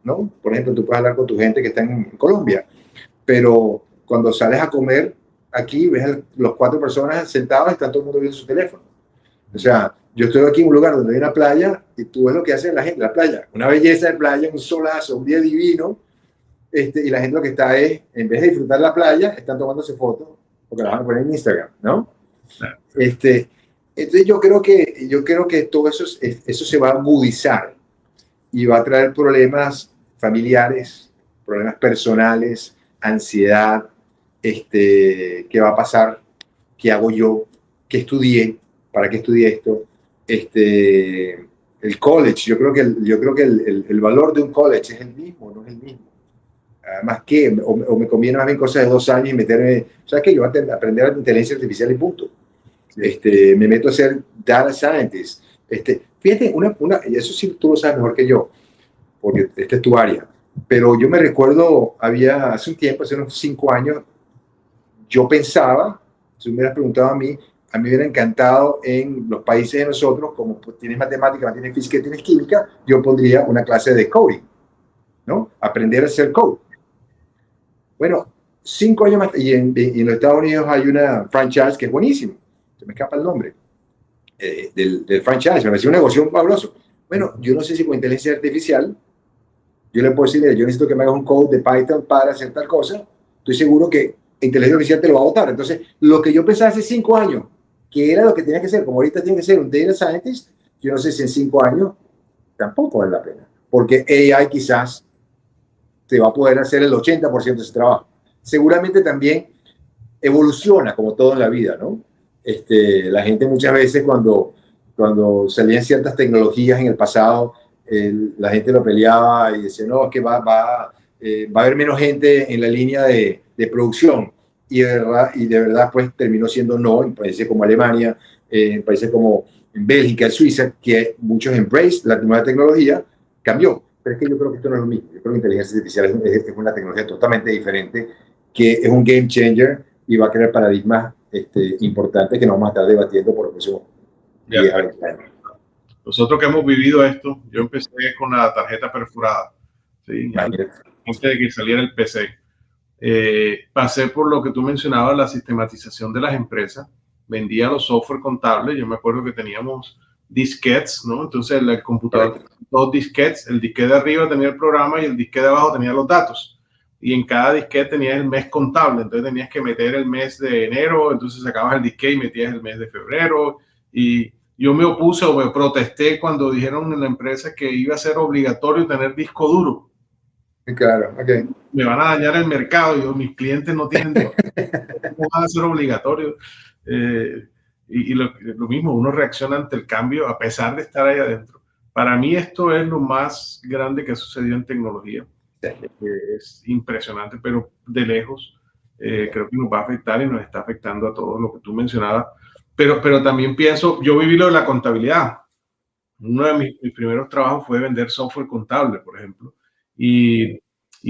¿no? Por ejemplo, tú puedes hablar con tu gente que está en Colombia, pero cuando sales a comer aquí, ves a los 4 personas sentados y está todo el mundo viendo su teléfono. O sea, yo estoy aquí en un lugar donde hay una playa y tú ves lo que hace la gente en la playa. Una belleza de playa, un solazo, un día divino, y la gente lo que está es, en vez de disfrutar la playa, están tomándose fotos porque las van a poner en Instagram, ¿no? Claro. Entonces yo creo que todo eso se va a agudizar y va a traer problemas familiares, problemas personales, ansiedad, ¿qué va a pasar? ¿Qué hago yo? ¿Qué estudié? ¿Para qué estudié esto? El college, yo creo que el valor de un college es el mismo, no es el mismo. Además, o me conviene más bien cosas de 2 años y meterme, ¿sabes qué? Yo voy a aprender inteligencia artificial y punto. Me meto a ser data scientist. Fíjate, y eso sí tú lo sabes mejor que yo, porque esta es tu área, pero yo me recuerdo, hace un tiempo, hace unos 5 años, yo pensaba, si me hubieras preguntado a mí me hubiera encantado en los países de nosotros, como pues, tienes matemática, tienes física y tienes química, yo pondría una clase de coding, ¿no? Aprender a hacer code. Bueno, 5 años más, y en los Estados Unidos hay una franchise que es buenísimo, se me escapa el nombre, del franchise, me pareció un negocio fabuloso. Bueno, yo no sé si con inteligencia artificial, yo le puedo decir, yo necesito que me hagas un code de Python para hacer tal cosa, estoy seguro que inteligencia artificial te lo va a botar. Entonces, lo que yo pensaba hace 5 años, que era lo que tenía que ser, como ahorita tiene que ser un data scientist, yo no sé si en 5 años tampoco vale la pena, porque AI quizás te va a poder hacer el 80% de ese trabajo. Seguramente también evoluciona, como todo en la vida, ¿no? La gente muchas veces cuando salían ciertas tecnologías en el pasado, la gente lo peleaba y decía, no, es que va a haber menos gente en la línea de producción. Y de verdad, pues terminó siendo no en países como Alemania, en países como en Bélgica, Suiza, que muchos embrace la nueva tecnología, cambió. Pero es que yo creo que esto no es lo mismo. Yo creo que inteligencia artificial es una tecnología totalmente diferente, que es un game changer y va a crear paradigmas importantes que nos vamos a estar debatiendo por los próximos 10 a 20 años. Nosotros que hemos vivido esto, yo empecé con la tarjeta perforada, ¿sí? Antes de que saliera el PC. Pasé por lo que tú mencionabas, la sistematización de las empresas. Vendía los software contables. Yo me acuerdo que teníamos disquetes, ¿no? Entonces el computador, dos disquetes, el disquete de arriba tenía el programa y el disquete de abajo tenía los datos. Y en cada disquete tenías el mes contable. Entonces tenías que meter el mes de enero, entonces sacabas el disquete y metías el mes de febrero. Y yo me opuse o me protesté cuando dijeron en la empresa que iba a ser obligatorio tener disco duro. Claro, ok. Me van a dañar el mercado. Yo, mis clientes no tienen disco duro, no van a ser obligatorios. Y lo mismo, uno reacciona ante el cambio a pesar de estar ahí adentro. Para mí esto es lo más grande que ha sucedido en tecnología. Es impresionante, pero de lejos creo que nos va a afectar y nos está afectando a todos, lo que tú mencionabas. Pero también pienso, yo viví lo de la contabilidad. Uno de mis primeros trabajos fue vender software contable, por ejemplo, y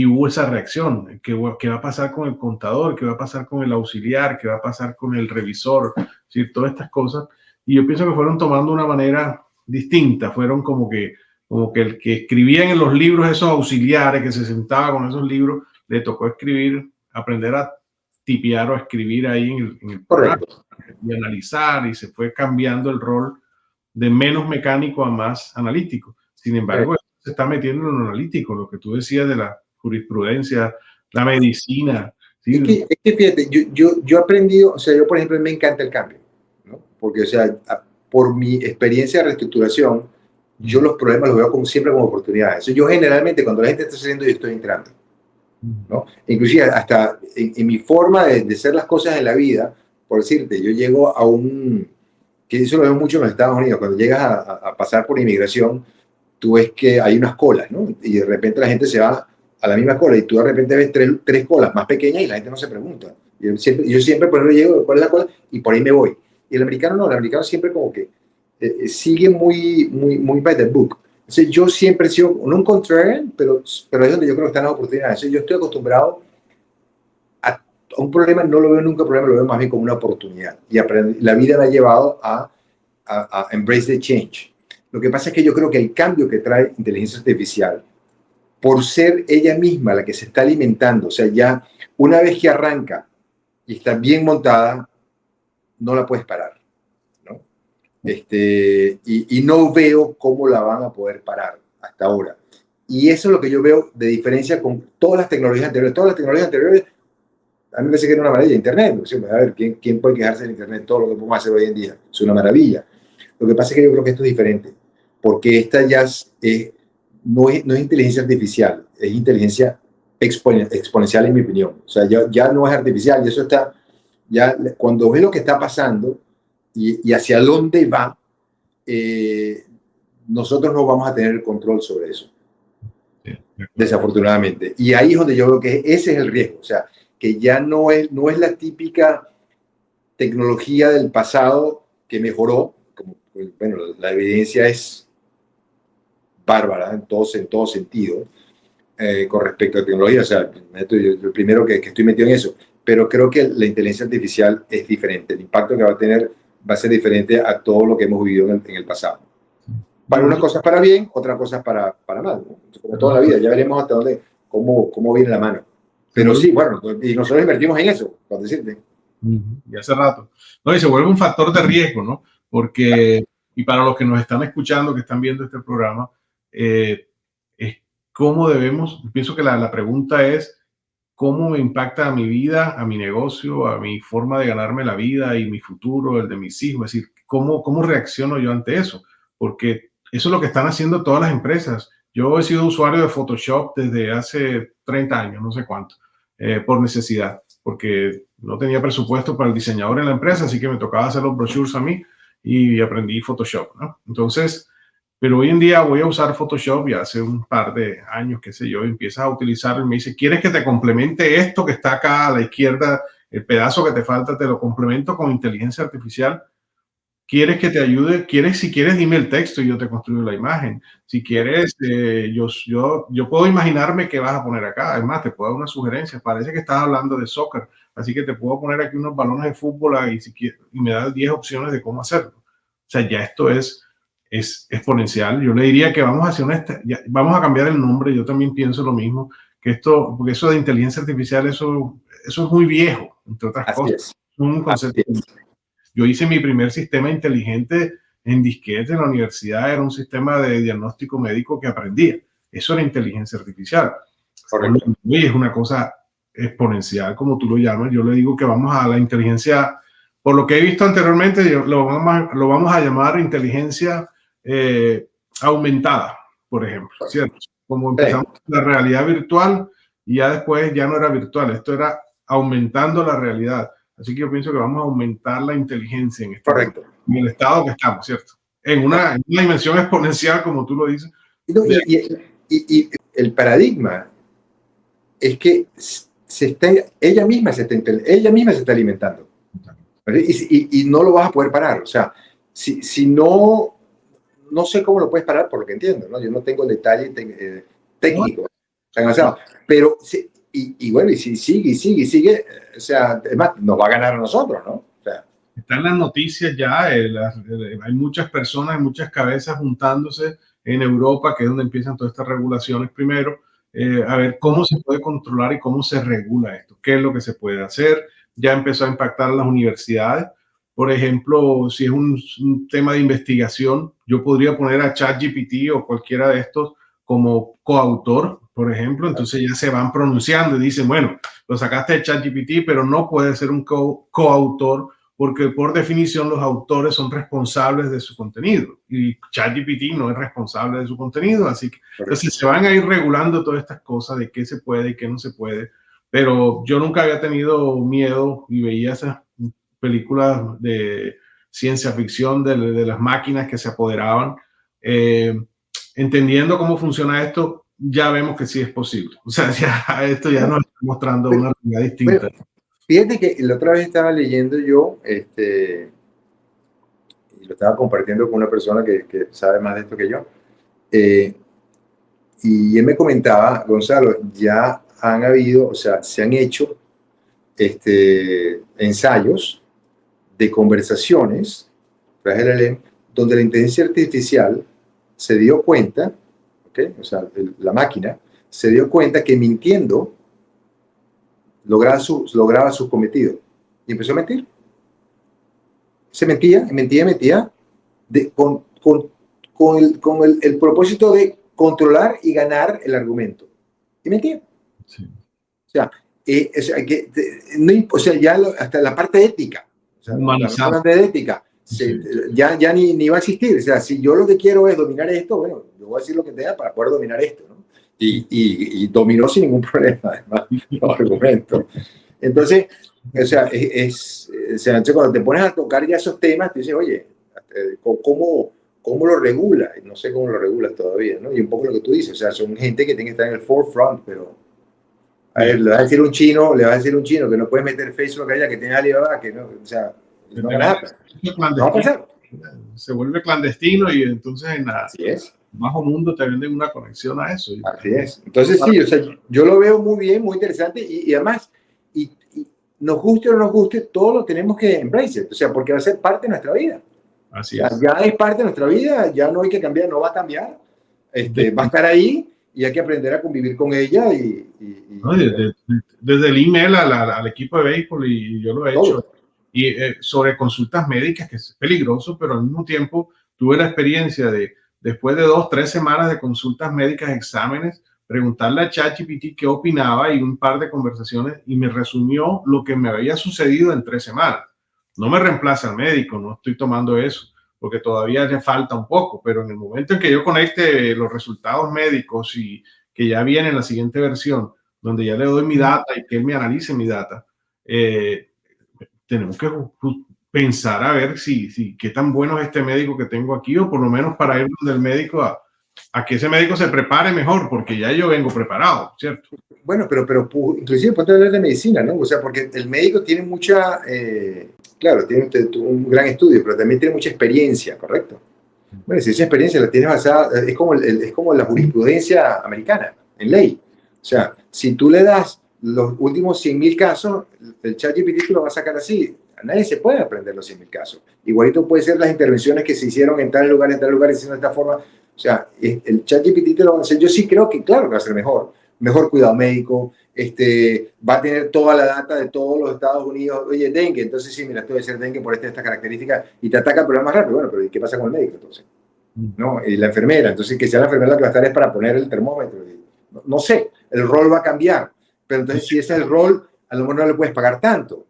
hubo esa reacción. ¿Qué va a pasar con el contador? ¿Qué va a pasar con el auxiliar? ¿Qué va a pasar con el revisor? ¿Sí? Todas estas cosas. Y yo pienso que fueron tomando una manera distinta. Fueron como que el que escribían en los libros, esos auxiliares, que se sentaba con esos libros, le tocó escribir, aprender a tipear o a escribir ahí en el programa y analizar, y se fue cambiando el rol de menos mecánico a más analítico. Sin embargo, se está metiendo en lo analítico, lo que tú decías de la jurisprudencia, la medicina. ¿Sí? Es que fíjate, yo he aprendido, o sea, yo por ejemplo me encanta el cambio, ¿no? Porque, o sea, por mi experiencia de reestructuración, yo los problemas los veo siempre como oportunidades. Yo generalmente cuando la gente está saliendo, yo estoy entrando, ¿no? Inclusive hasta en mi forma de hacer las cosas en la vida, por decirte, yo llego a que eso lo veo mucho en los Estados Unidos, cuando llegas a pasar por inmigración, tú ves que hay unas colas, ¿no? Y de repente la gente se va a la misma cola y tú de repente ves tres colas más pequeñas y la gente no se pregunta. Yo siempre por ejemplo llego, ¿cuál es la cola? Y por ahí me voy. Y el americano no, el americano siempre como que sigue muy by the book. Entonces yo siempre he sido, no un contrarian, pero es donde yo creo que están las oportunidades. Entonces yo estoy acostumbrado a un problema, no lo veo nunca problema, lo veo más bien como una oportunidad. Y la vida me ha llevado a embrace the change. Lo que pasa es que yo creo que el cambio que trae inteligencia artificial, por ser ella misma la que se está alimentando, o sea, ya una vez que arranca y está bien montada, no la puedes parar, ¿no? Y no veo cómo la van a poder parar hasta ahora. Y eso es lo que yo veo de diferencia con todas las tecnologías anteriores. Todas las tecnologías anteriores, a mí me parece que era una maravilla. Internet, a ver, ¿quién puede quejarse de Internet? Todo lo que podemos hacer hoy en día es una maravilla. Lo que pasa es que yo creo que esto es diferente, porque esta ya no es inteligencia artificial, es inteligencia exponencial en mi opinión. O sea, ya no es artificial, y eso está, ya cuando ves lo que está pasando y hacia dónde va, nosotros no vamos a tener el control sobre eso, desafortunadamente. Y ahí es donde yo veo que ese es el riesgo, o sea, que ya no es la típica tecnología del pasado que mejoró. Bueno, la evidencia es bárbara en todo sentido con respecto a tecnología. O sea, yo el primero que estoy metido en eso, pero creo que la inteligencia artificial es diferente. El impacto que va a tener va a ser diferente a todo lo que hemos vivido en el pasado. Para unas cosas para bien, otras cosas para mal, ¿no? Como toda la vida, ya veremos hasta dónde, cómo viene la mano. Pero sí, bueno, y nosotros invertimos en eso, por decirte. Y hace rato. No, y se vuelve un factor de riesgo, ¿no? Porque, y para los que nos están escuchando, que están viendo este programa, es cómo debemos, pienso que la pregunta es, ¿cómo me impacta a mi vida, a mi negocio, a mi forma de ganarme la vida y mi futuro, el de mis hijos? Es decir, ¿cómo reacciono yo ante eso? Porque eso es lo que están haciendo todas las empresas. Yo he sido usuario de Photoshop desde hace 30 años, no sé cuánto, por necesidad, porque no tenía presupuesto para el diseñador en la empresa, así que me tocaba hacer los brochures a mí y aprendí Photoshop, ¿no? Entonces, pero hoy en día voy a usar Photoshop y hace un par de años, qué sé yo, empiezas a utilizarlo y me dice, ¿quieres que te complemente esto que está acá a la izquierda? El pedazo que te falta, te lo complemento con inteligencia artificial. ¿Quieres que te ayude? Si quieres, dime el texto y yo te construyo la imagen. Si quieres, yo puedo imaginarme qué vas a poner acá. Además, te puedo dar una sugerencia. Parece que estás hablando de soccer, así que te puedo poner aquí unos balones de fútbol y me das 10 opciones de cómo hacerlo. O sea, ya esto es exponencial. Yo le diría que vamos a cambiar el nombre. Yo también pienso lo mismo, porque eso de inteligencia artificial, eso es muy viejo, entre otras cosas. Es. Es un concepto. Yo hice mi primer sistema inteligente en disquete en la universidad, era un sistema de diagnóstico médico que aprendía. Eso era inteligencia artificial. Correcto. Y es una cosa exponencial, como tú lo llamas. Yo le digo que vamos a la inteligencia, por lo que he visto anteriormente, lo vamos a llamar inteligencia aumentada, por ejemplo, ¿cierto? Como empezamos la realidad virtual y ya después ya no era virtual, esto era aumentando la realidad. Así que yo pienso que vamos a aumentar la inteligencia en en el estado que estamos, ¿cierto? En una dimensión exponencial, como tú lo dices. Y el paradigma es que ella misma se está alimentando. Y no lo vas a poder parar. O sea, si no sé cómo lo puedes parar, por lo que entiendo, ¿no? Yo no tengo el detalle técnico tan avanzado. Pero, bueno, y si sigue, o sea, además nos va a ganar a nosotros, ¿no? O sea, están las noticias ya, hay muchas personas, muchas cabezas juntándose en Europa, que es donde empiezan todas estas regulaciones primero, a ver cómo se puede controlar y cómo se regula esto, qué es lo que se puede hacer. Ya empezó a impactar a las universidades. Por ejemplo, si es un tema de investigación, yo podría poner a ChatGPT o cualquiera de estos como coautor, por ejemplo, entonces ya se van pronunciando y dicen, bueno, lo sacaste de ChatGPT, pero no puede ser un coautor porque por definición los autores son responsables de su contenido y ChatGPT no es responsable de su contenido, así que entonces se van a ir regulando todas estas cosas de qué se puede y qué no se puede, pero yo nunca había tenido miedo y veía esas películas de ciencia ficción de las máquinas que se apoderaban. Entendiendo cómo funciona esto, ya vemos que sí es posible. O sea, ya, esto ya nos está mostrando una realidad distinta. Bueno, fíjate que la otra vez estaba leyendo yo, y lo estaba compartiendo con una persona que sabe más de esto que yo, y él me comentaba, Gonzalo, ya han habido, o sea, se han hecho ensayos de conversaciones donde la inteligencia artificial se dio cuenta, ¿okay? O sea, la máquina se dio cuenta que mintiendo lograba su cometido y empezó a mentir. Se mentía, con el propósito de controlar y ganar el argumento. Y mentía. Sí. O sea, ya hasta la parte ética, o sea, la parte de ética, ya ni va a existir. O sea, si yo lo que quiero es dominar esto, bueno, yo voy a decir lo que tenga para poder dominar esto, ¿no? Y dominó sin ningún problema, además, los argumentos. Entonces, o sea, cuando te pones a tocar ya esos temas, tú dices, oye, ¿cómo lo regula? No sé cómo lo regulas todavía, ¿no? Y un poco lo que tú dices, o sea, son gente que tiene que estar en el forefront, pero a ver, le vas a decir a un chino que no puede meter Facebook allá, que tiene Alibaba, que no, o sea, no va a pasar. Se vuelve clandestino y entonces en Así es. Bajo mundo te venden una conexión a eso. Así es. Entonces sí, o sea, yo lo veo muy bien, muy interesante y además, y nos guste o no nos guste, todo lo tenemos que embrace, o sea, porque va a ser parte de nuestra vida. Así es. Ya es parte de nuestra vida, ya no hay que cambiar, no va a cambiar, va a estar ahí y hay que aprender a convivir con ella. Desde el email al equipo de béisbol, y yo lo he hecho, y sobre consultas médicas, que es peligroso, pero al mismo tiempo tuve la experiencia de, después de 2-3 semanas de consultas médicas, exámenes, preguntarle a ChatGPT qué opinaba y un par de conversaciones, y me resumió lo que me había sucedido en 3 semanas. No me reemplaza al médico, no estoy tomando eso, porque todavía le falta un poco, pero en el momento en que yo conecte los resultados médicos y que ya viene en la siguiente versión, donde ya le doy mi data y que él me analice mi data, tenemos que pensar a ver si qué tan bueno es este médico que tengo aquí, o por lo menos para ir del médico a que ese médico se prepare mejor, porque ya yo vengo preparado, ¿cierto? Bueno, pero inclusive ponte a hablar de medicina, ¿no? O sea, porque el médico tiene mucha, claro, tiene un gran estudio, pero también tiene mucha experiencia, ¿correcto? Bueno, si esa experiencia la tienes basada, es como la jurisprudencia americana, en ley. O sea, si tú le das los últimos 100.000 casos, el ChatGPT lo va a sacar así. A nadie se puede aprender los 100.000 casos. Igualito puede ser las intervenciones que se hicieron en tal lugar, hicieron de esta forma. O sea, el ChatGPT te lo va a hacer. Yo sí creo que, claro, que va a ser mejor cuidado médico, va a tener toda la data de todos los Estados Unidos. Oye, dengue, entonces sí, mira, esto debe ser dengue por estas características, y te ataca el problema más rápido. Bueno, pero ¿qué pasa con el médico entonces? ¿No? Y la enfermera, entonces que sea la enfermera la que va a estar es para poner el termómetro. No sé, el rol va a cambiar, pero entonces si ese es el rol, a lo mejor no le puedes pagar tanto.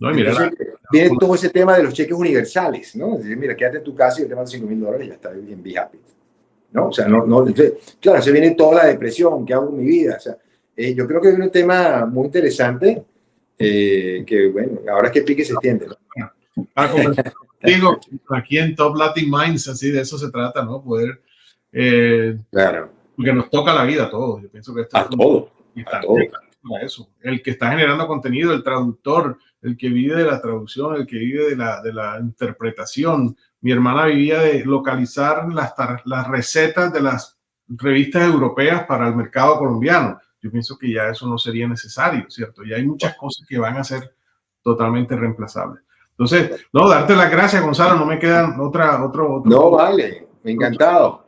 No, mira, entonces viene todo ese tema de los cheques universales, ¿no? Es decir, mira, quédate en tu casa y te mando $5,000 y ya está bien, be happy. ¿No? O sea, entonces, claro, se viene toda la depresión, ¿qué hago en mi vida? O sea, yo creo que es un tema muy interesante, que bueno, ahora es que pique se extiende, ¿no? Digo, aquí en Top Latin Minds, así de eso se trata, ¿no? Poder, claro, porque nos toca la vida a todos. Yo pienso que esto a todo. para eso. El que está generando contenido, el traductor, el que vive de la traducción, el que vive de la interpretación. Mi hermana vivía de localizar las recetas de las revistas europeas para el mercado colombiano. Yo pienso que ya eso no sería necesario, ¿cierto? Y hay muchas cosas que van a ser totalmente reemplazables. Entonces, no, darte las gracias, Gonzalo. No me quedan otro. No, vale, encantado.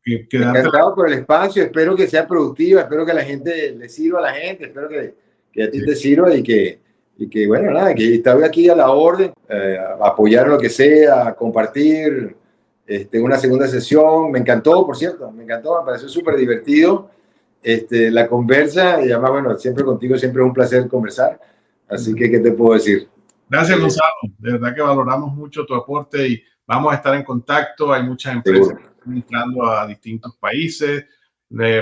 Encantado por el espacio. Espero que sea productiva. Espero que la gente le sirva a la gente. Espero que a ti te sirva y que bueno, nada, que estoy aquí a la orden, apoyar lo que sea, compartir una segunda sesión. Me encantó, por cierto, me pareció súper divertido la conversa, y además, bueno, siempre contigo, siempre es un placer conversar. Así que, ¿qué te puedo decir? Gracias, Gonzalo. De verdad que valoramos mucho tu aporte y vamos a estar en contacto. Hay muchas empresas que están entrando a distintos países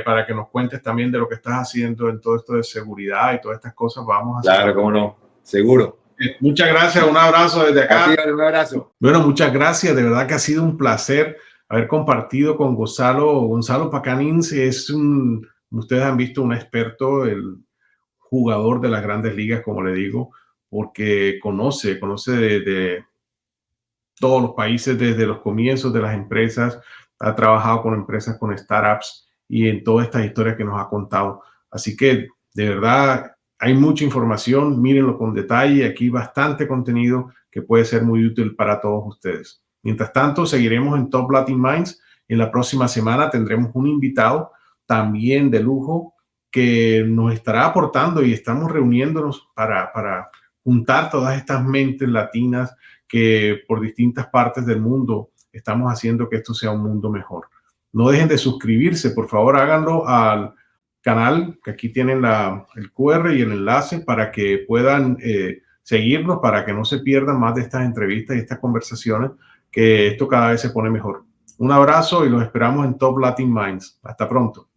para que nos cuentes también de lo que estás haciendo en todo esto de seguridad y todas estas cosas. Vamos a Claro, cómo no, seguro. Muchas gracias, un abrazo desde acá. A ti, un abrazo. Bueno, muchas gracias. De verdad que ha sido un placer haber compartido con Gonzalo. Gonzalo Pacanins es ustedes han visto, un experto, el jugador de las grandes ligas, como le digo, porque conoce de todos los países desde los comienzos de las empresas, ha trabajado con empresas, con startups y en todas estas historias que nos ha contado. Así que de verdad hay mucha información, mírenlo con detalle, aquí bastante contenido que puede ser muy útil para todos ustedes. Mientras tanto, seguiremos en Top Latin Minds. En la próxima semana tendremos un invitado también de lujo que nos estará aportando, y estamos reuniéndonos para juntar todas estas mentes latinas que por distintas partes del mundo estamos haciendo que esto sea un mundo mejor. No dejen de suscribirse, por favor, háganlo al canal, que aquí tienen el QR y el enlace para que puedan seguirnos, para que no se pierdan más de estas entrevistas y estas conversaciones, que esto cada vez se pone mejor. Un abrazo y los esperamos en Top Latin Minds. Hasta pronto.